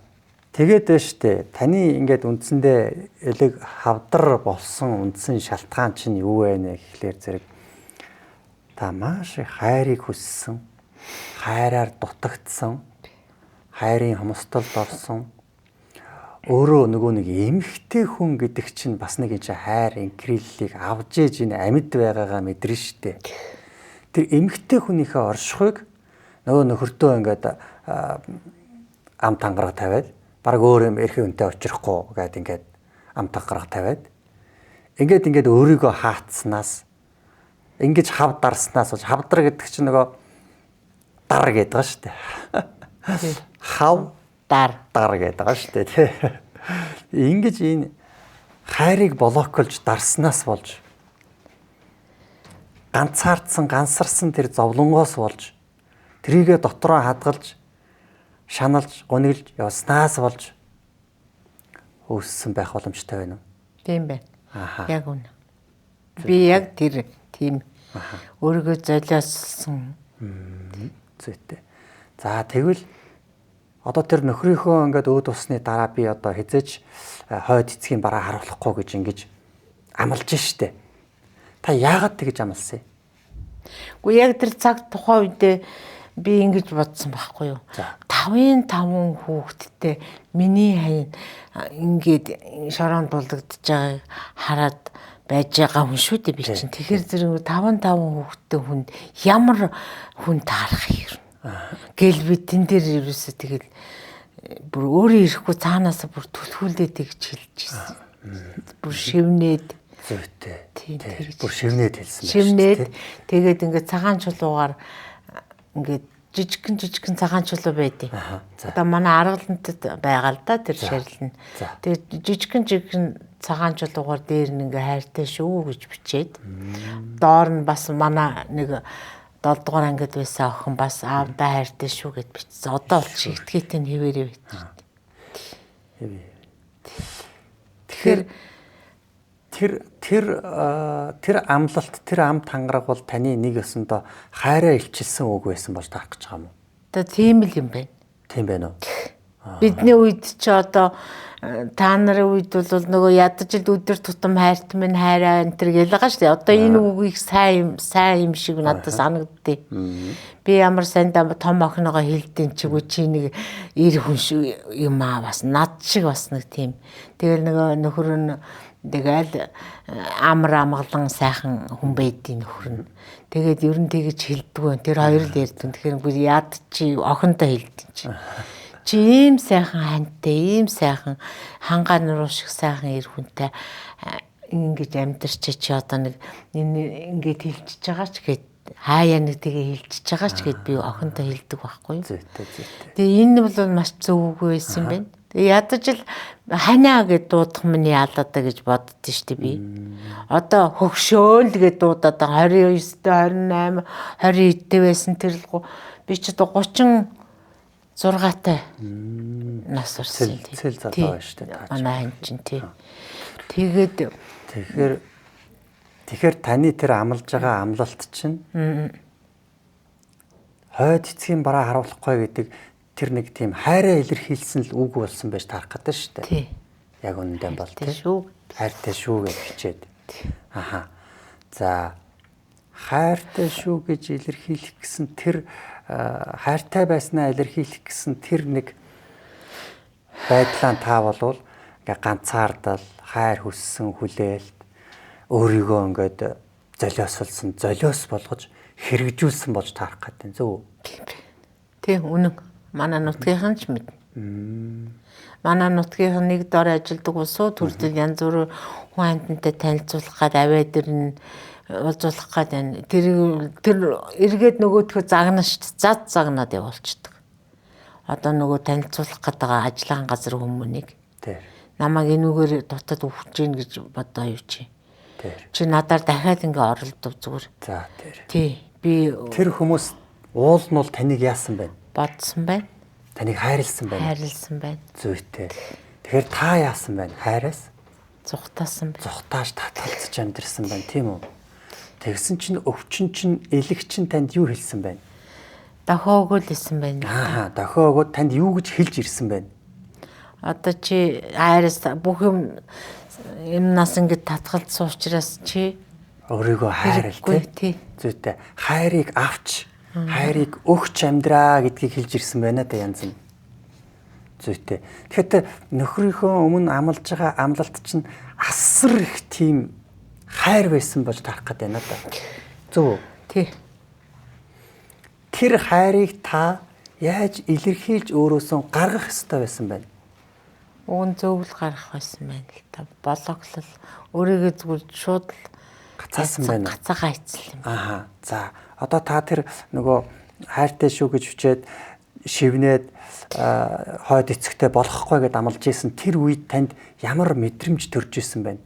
Speaker 2: Тэгээд штэ таны ингээд үндсэндээ элэг хавдар болсон үндсэн шалтгаан чинь юу вэ гэхлээр зэрэг та маш их хайрыг хүссэн, хайраар дутагдсан, хайрын хомсдолд орсон. Өөрөө нөгөө нэг эмхтэй хүн гэдэг чинь бас нэг энэ хайр инкриллийг авж ээж энэ амьд байгаагаа мэдэрнэ штэ. Тэр эмхтэй хүнийхээ оршихуйг нөгөө нөхөртөө ингээд ам тангараг тавиад баг өөр юм эрхээ үнтэй очирохгүй гэдэг ингээд ам тангараг тавиад ингээд өөрийгөө хаацснаас ингэж хав дарснаас болж хавдар гэдэг чинь нөгөө дар гэдэг байгаа шүү дээ. Хав дар гэдэг байгаа шүү дээ тий. Ингэж энэ хайрыг блоколж дарснаас болж ганцаардсан гансарсан тэр зовлонгоос болж трийгээ дотроо хадгалж шаналж гуниглж явснаас болж өссөн байх боломжтой байна уу? Тийм байна. Яг үнэ. Би яг тэр тийм өөрийгөө золиослсон. Зүйтэй. За тэгвэл одоо тэр нөхрийнхөө ингээд өөд усны дараа би одоо хизээч хойд эцгийн бараа харуулахгүй гэж ингэж амлаж штэ. Та яагаад тэгж амласан юм? Гэхдээ яг тэр цаг тухайн үедээ би ингэж бодсон байхгүй юу? 5-5 хүүхэдтэй миний хайн ингээд шороонд булдагдж байгааг хараад байж байгаа хүн шүү дээ би чинь. Тэгэхээр зэрэг 5-5 хүүхэдтэй хүнд ямар хүн таарах юм. Гэл би тэн дээр ерөөсөө тэгэл бүр өөрөө ирэхгүй цаанаасаа бүр түлхүүлдэ тэгж хэлчихсэн. Бүр шивнээд зүйтэй. Тийм бүр шивнээд хэлсэн. Шивнээд тэгээд ингээд цагаан чулуугаар ингээд жижигхэн цагаан чулуу байдیں۔ Одоо манай аргалантад байгаа л да тэр шарилна. Тэгээд жижигхэн цагаан чулуугаар дээр нь ингээ хайртай шүү гэж бичээд доор нь бас манай нэг 7 дугаар ангид байсан охин бас аавдаа хайртай шүү гэд бичсэн. Одоо бол шигтгэйтэй нь хэвээрээ бичсэн. Тэгэхээр тэр амлалт, тэр ам тангараг бол таны нэг өсөндөө хайраа илчилсэн үг байсан болж таарах гэж байгаа юм уу? Одоо тийм л юм байна. Тийм байна уу? Бидний үед ч одоо та нарын үед бол нөгөө ядаж л өдөр тутам хайрт минь хайраа энэ төр гэлбайгаа шүү дээ. Одоо энэ үгийг сайн юм шиг надад санагддээ. Би ямар сайн том охиноогоо хэлдэг чигүү чи нэг ир хүн шүү юм аа бас над шиг бас нэг тийм. Тэгэл нөгөө нөхөр нь тэгэл амар амгалан сайхан хүн байдгийн нөхөр нь. Тэгээд ер нь тэгэж хэлдэггүй. Тэр хоёр л ярьдаг. Тэгэхээр би яад чи охинтой хэлдэг чи. Чи ийм сайхан хантай, ийм сайхан хангаа нуруу шиг сайхан ир хүнтэй ингэж амьдарч чи одоо нэг ингэж хэлчихэж байгаа ч гэд хаяа нэг тэгээ хэлчихэж байгаа ч гэд би охинтой хэлдэг байхгүй юу. Тэгээ энэ бол маш зөв үг байсан юм байна. Тэгээ ядаж л ханаа гэд дуудах миний ялаадаа гэж боддоо штэ би. Одоо хөгшөөл гэд дуудаад 29 28 20 эдтэй байсан тэр л би ч одоо 36-тай нас орсон тийм. Цэл залуу байж тээ. Манай хан чинь тий. Тэгэхээр таны тэр амлаж байгаа амлалт чинь хойд эцгийн бараа харуулахгүй гэдэг тэр нэг тийм хайраа илэрхийлсэн л үг болсон байж таарах гэдэг шүү дээ. Тий. Яг үнэндээ бол тий. Хайртай шүү гэж бичээд. Аха. За хайртай шүү гэж илэрхийлэх гэсэн тэр хайртай байснаа илэрхийлэх гэсэн тэр нэг байдлаа та болвол ингээ ганцаардал, хайр хүссэн хүлээлт өөрийгөө ингээд золиослсон, золиос болгож хэрэгжүүлсэн болж таарах гэдэг зөв. Тийм үнэн. Манай нутгийнхан ч мэднэ. Манай нутгийнхан нэг дор ажилдаг улсуу төрдөл янз бүр хүн амьтантай танилцуулах гад аваа дээр нь уулзуулах гээд тэр эргээд нөгөөдхөө загнаа шүү дээ. Зад загнаад явуулчихдаг. Одоо нөгөө танилцуулах гэдэг ажиллагаан газар хүмүүнийг. Тэр. Намайг энүүгээр дутаад өвч гин гэж бодоо юу чи. Тэр. Чи надаар дахиад ингээ оролдов зүгээр. За тэр. Тий. Би тэр хүмүүс уул нь бол таныг яасан байна? Бодсон байна. Таныг хайрлсан байна. Хайрлсан байна. Зүйтэй. Тэгэхээр та яасан байна? Хайраас зүхтаасан байна. Зүхтааж татгалзаж амьдрсан байна, тийм үү? Тэгсэн чинь өвчин чинь элэг чинь танд юу хэлсэн байна? Дохиогоо л хэлсэн байна. Аа, дохиогоо танд юу гэж хэлж ирсэн байна?
Speaker 1: Одоо чи айраас бүх юмнаас ингэ татгалцсан учраас чи
Speaker 2: өөрийгөө хайрал
Speaker 1: тий.
Speaker 2: Зүйтэй. Хайрыг авч, хайрыг өгч амьдраа гэдгийг хэлж ирсэн байна да янз нь. Зүйтэй. Тэгэхээр нөхрийнхөө өмнө амлаж байгаа амлалт чинь асар их тийм хайр байсан болж тарах гэдэг байна да. Зөв.
Speaker 1: Тий.
Speaker 2: Тэр хайрыг та яаж илэрхийлж өөрөөсөө гаргах ёстой байсан байна.
Speaker 1: Уг нь зөвл гарах байсан байна л та. Бологлол өөрийгөө зүгээр шууд
Speaker 2: Гацаасан байна.
Speaker 1: Гацаагаа эцэл юм.
Speaker 2: Ааха. За одоо та тэр нөгөө хайртай шүү гэж хүчээд шивнээд хойд эцэгтэй болохгүй гэдээ амлаж исэн тэр үед танд ямар мэдрэмж төрж исэн байна?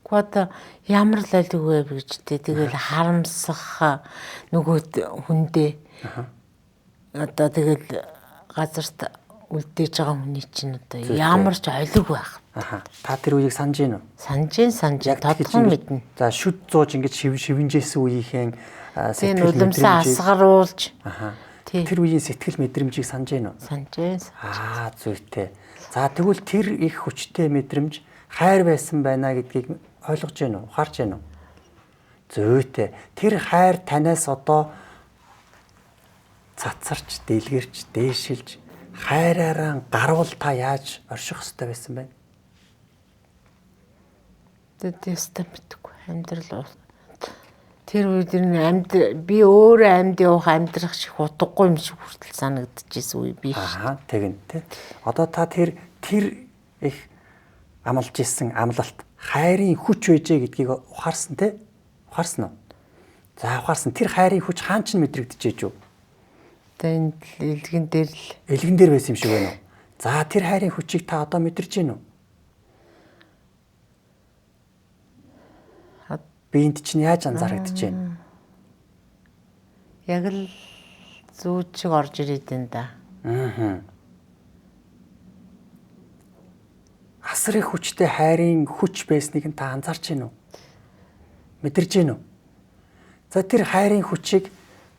Speaker 1: Гэхдээ ямар л алгүй вэ гэж тэгэл харамсах нөгөө хүндээ одоо тэгэл газарт үлдээж байгаа хүний чинь одоо ямар ч олиг байх.
Speaker 2: Аха. Та тэр үеийг санаж гин үү?
Speaker 1: Санаж тодхон мэднэ.
Speaker 2: За шүд зууж ингэж шивнжсэн үеийнхэн
Speaker 1: сэтгэл үлэмсэн асгаруулж.
Speaker 2: Аха. Тэр үеийн сэтгэл мэдрэмжийг санаж гин үү?
Speaker 1: Санаж.
Speaker 2: Зүйтэй. За тэгвэл тэр их хүчтэй мэдрэмж хайр байсан байна гэдгийг ойлгож гин үү? Ухаарч гин үү? Зүйтэй. Тэр хайр танаас одоо цацарч, дэлгэрч, дээшилж хайраараа гарвал та яаж орших ёстой байсан бэ?
Speaker 1: Тэтэстэ мэдгүй амьдрал тэр үед би өөрөө амьд явах амьдрах шиг утгагүй юм шиг хүртэл санагдчихсэн үе би.
Speaker 2: Тэгнь тий. Одоо та тэр их амлаж исэн амлалт хайрын хүч байжээ гэдгийг ухаарсан тий? Ухаарсан уу? За ухаарсан. Тэр хайрын хүч хаан ч мэдрэгдэжээж юу?
Speaker 1: Тэнд элгэн дээр л.
Speaker 2: Элгэн дээр байсан юм шиг байна уу? За тэр хайрын хүчийг та одоо мэдэрч байна уу? Биэнд чинь яаж анзаарэгдэж байна?
Speaker 1: Яг л зүүж шиг орж ирээд энэ да.
Speaker 2: Асар их хүчтэй хайрын хүч байсныг та анзаарч байна уу? Мэдэрч байна уу? За тэр хайрын хүчийг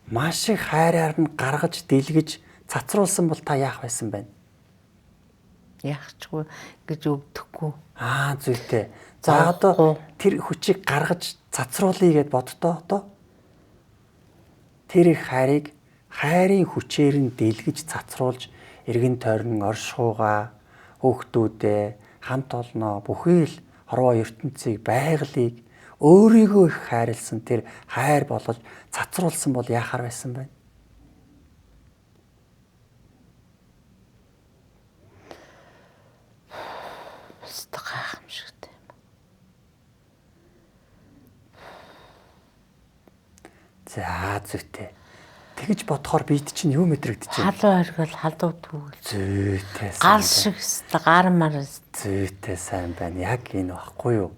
Speaker 2: маш их хайраар нь гаргаж, дэлгэж, цацруулсан бол та яах байсан бэ?
Speaker 1: Яахчгүй гэж өвдөхгүй.
Speaker 2: Зүйтэй. За одоо тэр хүчийг гаргаж цацруулъя гэд боддоо одоо. Тэр их хайрыг хайрын хүчээр нь дэлгэж цацруулж, эргэн тойрон оршихуугаа, хүүхдүүдээ, хамт олноо, бүхий л хорвоо ертөнцийг, байгалыг өөрийгөө их хайрлсан тэр хайр болгож цацруулсан бол яахаар байсан бэ?
Speaker 1: Гайхамшигтай юм.
Speaker 2: За зүйтэй. Тэгж бодохоор бид чинь юу мэдрэгдэж байна?
Speaker 1: Халуу оргил халуу түүгэл.
Speaker 2: Зүйтэй.
Speaker 1: Гар шиг гар мар.
Speaker 2: Зүйтэй сайн байна. Яг энэ багхгүй юу?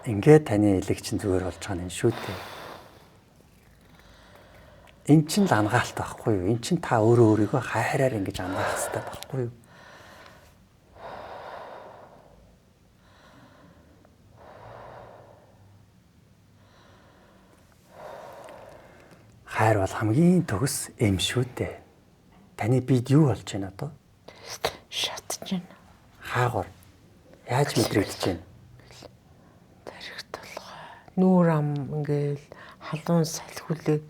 Speaker 2: Ингээд таны элэг чинь зүгээр болж байгаа юм шүү дээ. Эн чинь л ангаалт багхгүй юу? Эн чинь та өөрийгөө хайраар ингэж ангаах хэрэгтэй багхгүй юу? Хайр бол хамгийн төгс эм шүү дээ. Таны бид юу болж байна одоо?
Speaker 1: Шатж байна.
Speaker 2: Хаагур. Яаж мэдрэгдэж байна?
Speaker 1: Тарихт болгоо. Нүүр ам ингээл халуун салхилээ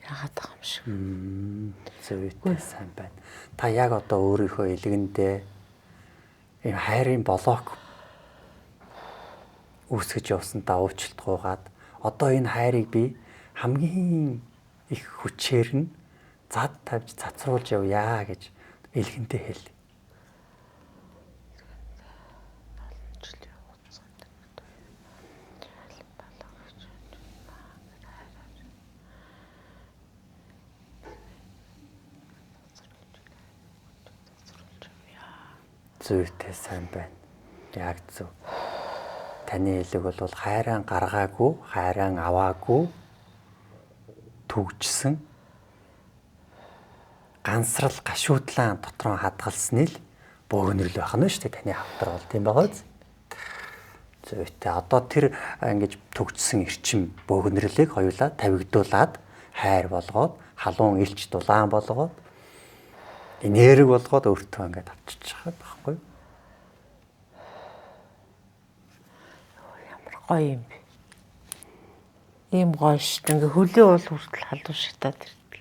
Speaker 1: яагаад байгаа юм шиг.
Speaker 2: Зүйтэй сайн байна. Та яг одоо өөрийнхөө илгэндээ ийм хайрын блок үүсгэж явсантаа уучлалт гуйгаад одоо энэ хайрыг би хамгийн их хүчээр нь зад тавьж цацруулж явъя гэж илгэндээ хэл. Зүйтэй сайн байна. Яг зөв. Таны хэлэг бол хайрaan гаргаагүй, хайрaan аваагүй түгжсэн гансрал гашуудлаан дотроо хадгалсны л бөөгнөрл байх нь шүү дээ таны хавтар бол тийм байгаа биз? Зүйтэй. Одоо тэр ингэж түгжсэн эрчим бөөгнөрлийг хоёулаа тавигдуулаад хайр болгоод халуун илч дулаан болгоод энерги болгоод өөртөө ингэж авчиж байгаа. байхад баггүй.
Speaker 1: Ямар гоё юм бэ. Ийм гоё шүү дээ. Ингээ хөлөө бол хүртэл халуун шатаад ирдэг.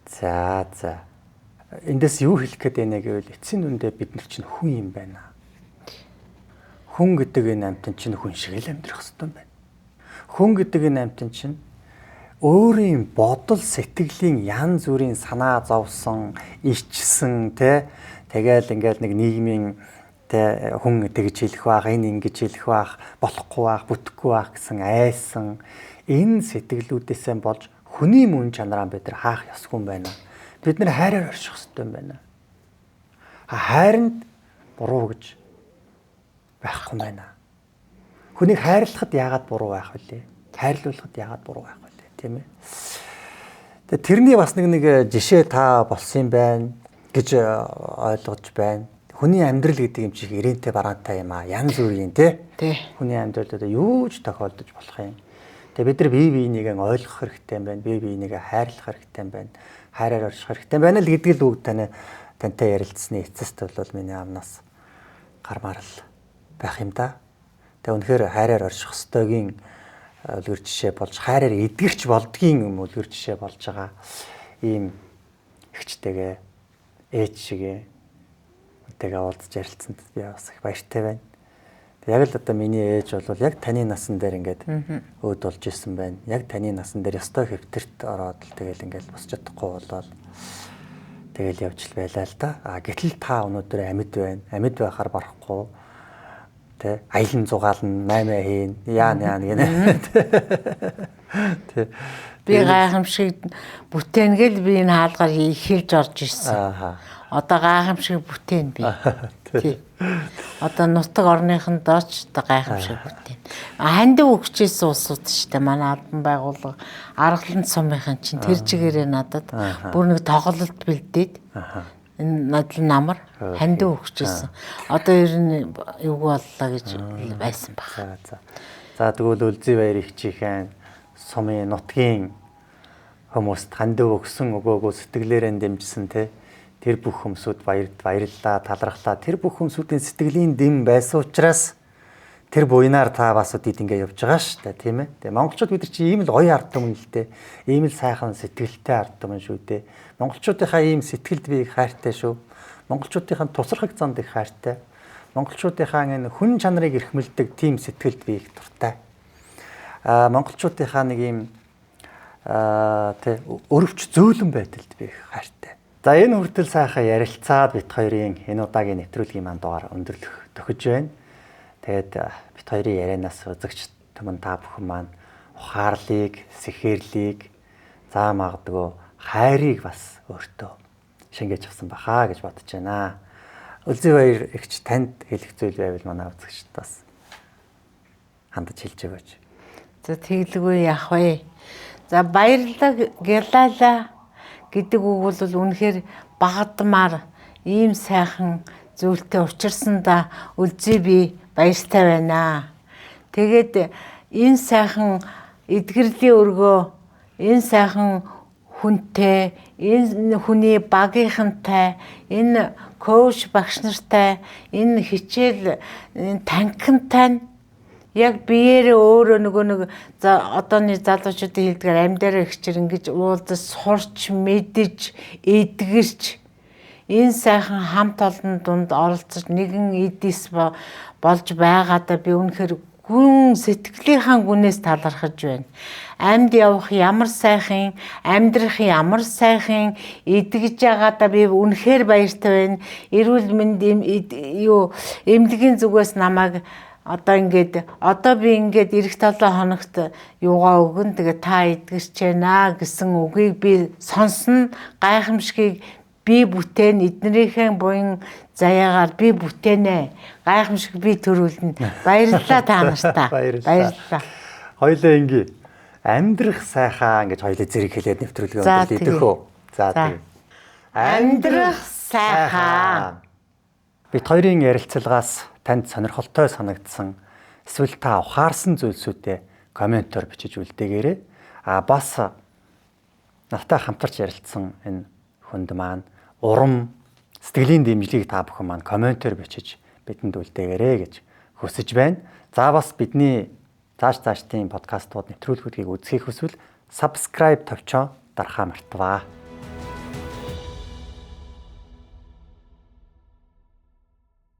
Speaker 2: За. Эндээс юу хэлэх гээд байна гэвэл эцсийн дүндээ бид нар чинь хүн юм байна. Хүн гэдэг энэ амьтан чинь хүн шиг л амьдрах хэрэгтэй юм байна. Хүн гэдэг энэ амьтан чинь өөрийн бодол сэтгэлийн янз бүрийн санаа зовсон, ичсэн тэгэл ингээл нэг нийгмийн хүн тэгж хэлэх байх, энэ ингэж хэлэх байх, болохгүй байх, бүтэхгүй байх гэсэн айсан энэ сэтгэлүүдээсээ болж хүний мөн чанараа бид нар хаах ёсгүй юм байна. Бид нар хайраар орших хэрэгтэй юм байна. Хайранд буруу гэж байхгүй байна. Хүнийг хайрлахад яагаад буруу байх вэ? Хайрлуулахад яагаад буруу байх вэ? Тийм ээ. Тэгээ тэрний бас нэг жишээ та болсон юм байна гэж ойлгож байна. Хүний амьдрал гэдэг юм шиг ирэнтэй бараантай юм аа. Янз бүрийн тий. Хүний амьдралд юу ч тохиолдож болох юм. Тэгээ бид нар бие биенийгээ ойлгох хэрэгтэй юм байна. Бие биенийгээ хайрлах хэрэгтэй юм байна. Хайраар орших хэрэгтэй байна л гэдэг л үг тантай ярилцсны эцэст бол миний амнаас гармаар л байх юм да. Тэгээ үнэхээр хайраар орших ёстойгийн үлгэр жишээ болж хайраар эдгэрч болдгийн юм үлгэр жишээ болж байгаа ийм ихчтэйгээ ээж шигээ тэгээ уулзж ярилцсанд би бас их баяртай байна. Яг л одоо миний ээж бол яг таны насан дээр ингээд өөд болж исэн байна. Яг таны насан дээр ёстой хэвтэрт ороод л тэгэл ингээд босч чадахгүй болоод тэгэл явж л байлаа л да. Гэтэл та өнөөдөр амьд байна. Амьд байхаар барахгүй. Тэ аялан зугаална 8 хийн яа гэнэ. Тэ
Speaker 1: би гайхамшиг бүтээнгээл би энэ хаалгаар ихэлж орж ирсэн. Одоо гайхамшиг бүтээн би. Тий. Одоо нутаг орныхон дооч одоо гайхамшиг бүтээн. Хандив өгчээсэн улсууд шүү дээ. Манай албан байгууллага Аргалан сумынхан чинь тэр чигээрээ надад бүр нэг тоглолт бэлдээд энэ надад намар хандив өгчээсэн. Одоо ер нь юу боллоо гэж байсан баг.
Speaker 2: За тэгвэл Үлзий баяр их чихэн сумын нутгийн хүмүүст хандив өгсөн өгөөгөө сэтгэлээрээ дэмжсэн те тэр бүх хүмүүсд баярлалаа, талархлаа. Тэр бүх хүмүүсийн сэтгэлийн дэм байсан учраас тэр буйнаар та бас үдид ингэ явж байгаа шүү дээ, тийм ээ. Тэгээ монголчууд бид нар чи ийм л гоё ард түмэн л дээ. Ийм л сайхан сэтгэлтэй ард түмэн шүү дээ. Монголчуудынхаа ийм сэтгэлд би их хайртай шүү. Монголчуудынхаа тусархаг занд их хайртай. Монголчуудынхаа энэ хүн чанарыг эрхмэлдэг тийм сэтгэлд би их дуртай. Монголчуудынхаа нэг ийм өрөвч зөөлөн байдалд би их хайртай. За энэ хүртэл сайхан ярилцаад бит хоёрын энэ удаагийн нэвтрүүлгийн маань дугаар өндөрлөх төхөж байна. Тэгээд бит хоёрын ярианаас үзэгч түмэн та бүхэн маань ухаарлыг, сэхэрлийг, заа магадгүй хайрыг бас өөртөө шингээж авсан бахаа гэж бодож байна. Үлзий баяр ихч танд хэлэх зүйл байвал манай үзэгчд бас хандаж хэлж өгөөч.
Speaker 1: За тэглгүй яах вэ? За баярлалаа гялалаа гэдэг үг бол үнэхээр багадмаар ийм сайхан зүйлтэй учирсандаа Үлзий би баяртай байна. Тэгээд энэ сайхан эдгэрлийн өргөө, энэ сайхан хүнтэй, энэ хүний багийнхантай, энэ коуч багш нартай, энэ хичээл танхимтай яг биеэрээ өөрөө нэг за одооны залуучуудын хэлдгээр амьдараа ихчээр ингэж уулзаж сурч мэдж эдгэрч энэ сайхан хамт олон дунд оролцож нэгэн эдис болж байгаадаа би үнэхээр гүн сэтгэлийнхаа гүнээс талархаж байна. Амьд явах ямар сайхан, амьдрах ямар сайхан эдгэж байгаадаа би үнэхээр баяртай байна. Эрүүл мэнд эмнэлгийн зүгээс намайг одоо би ингээд эх 7 хоногт юугаа өгөн тэгээ та эдгэрч байна гэсэн үгийг би сонсно. Гайхамшигыг би бүтээн эднэрийнхэн буян заяагаар би бүтээнэ. Гайхамшиг би төрүүлнэ. Баярлалаа та нартай. Баярлалаа.
Speaker 2: Хоёлаа ингээ амьдрах сайхан гэж хоёлаа зэрэг хэлээд нэвтрүүлгээ өндөрлөе хөө. За тийм. Амьдрах сайхан. Бид хоёрын ярилцлагаас танд сонирхолтой санагдсан эсвэл та ухаарсан зүйлсүүдээ комментоор бичиж үлдээгээрэй. Бас надтай хамтарч ярилцсан энэ хүнд маань урам, сэтгэлийн дэмжлэгийг та бүхэн маань комментээр бичиж бидэнд үлдээгээрэй гэж хүсэж байна. За бас бидний цаашдын подкастууд нэвтрүүлгүүдийг үзхийг хүсвэл subscribe товчоо дарахаа мартаваа.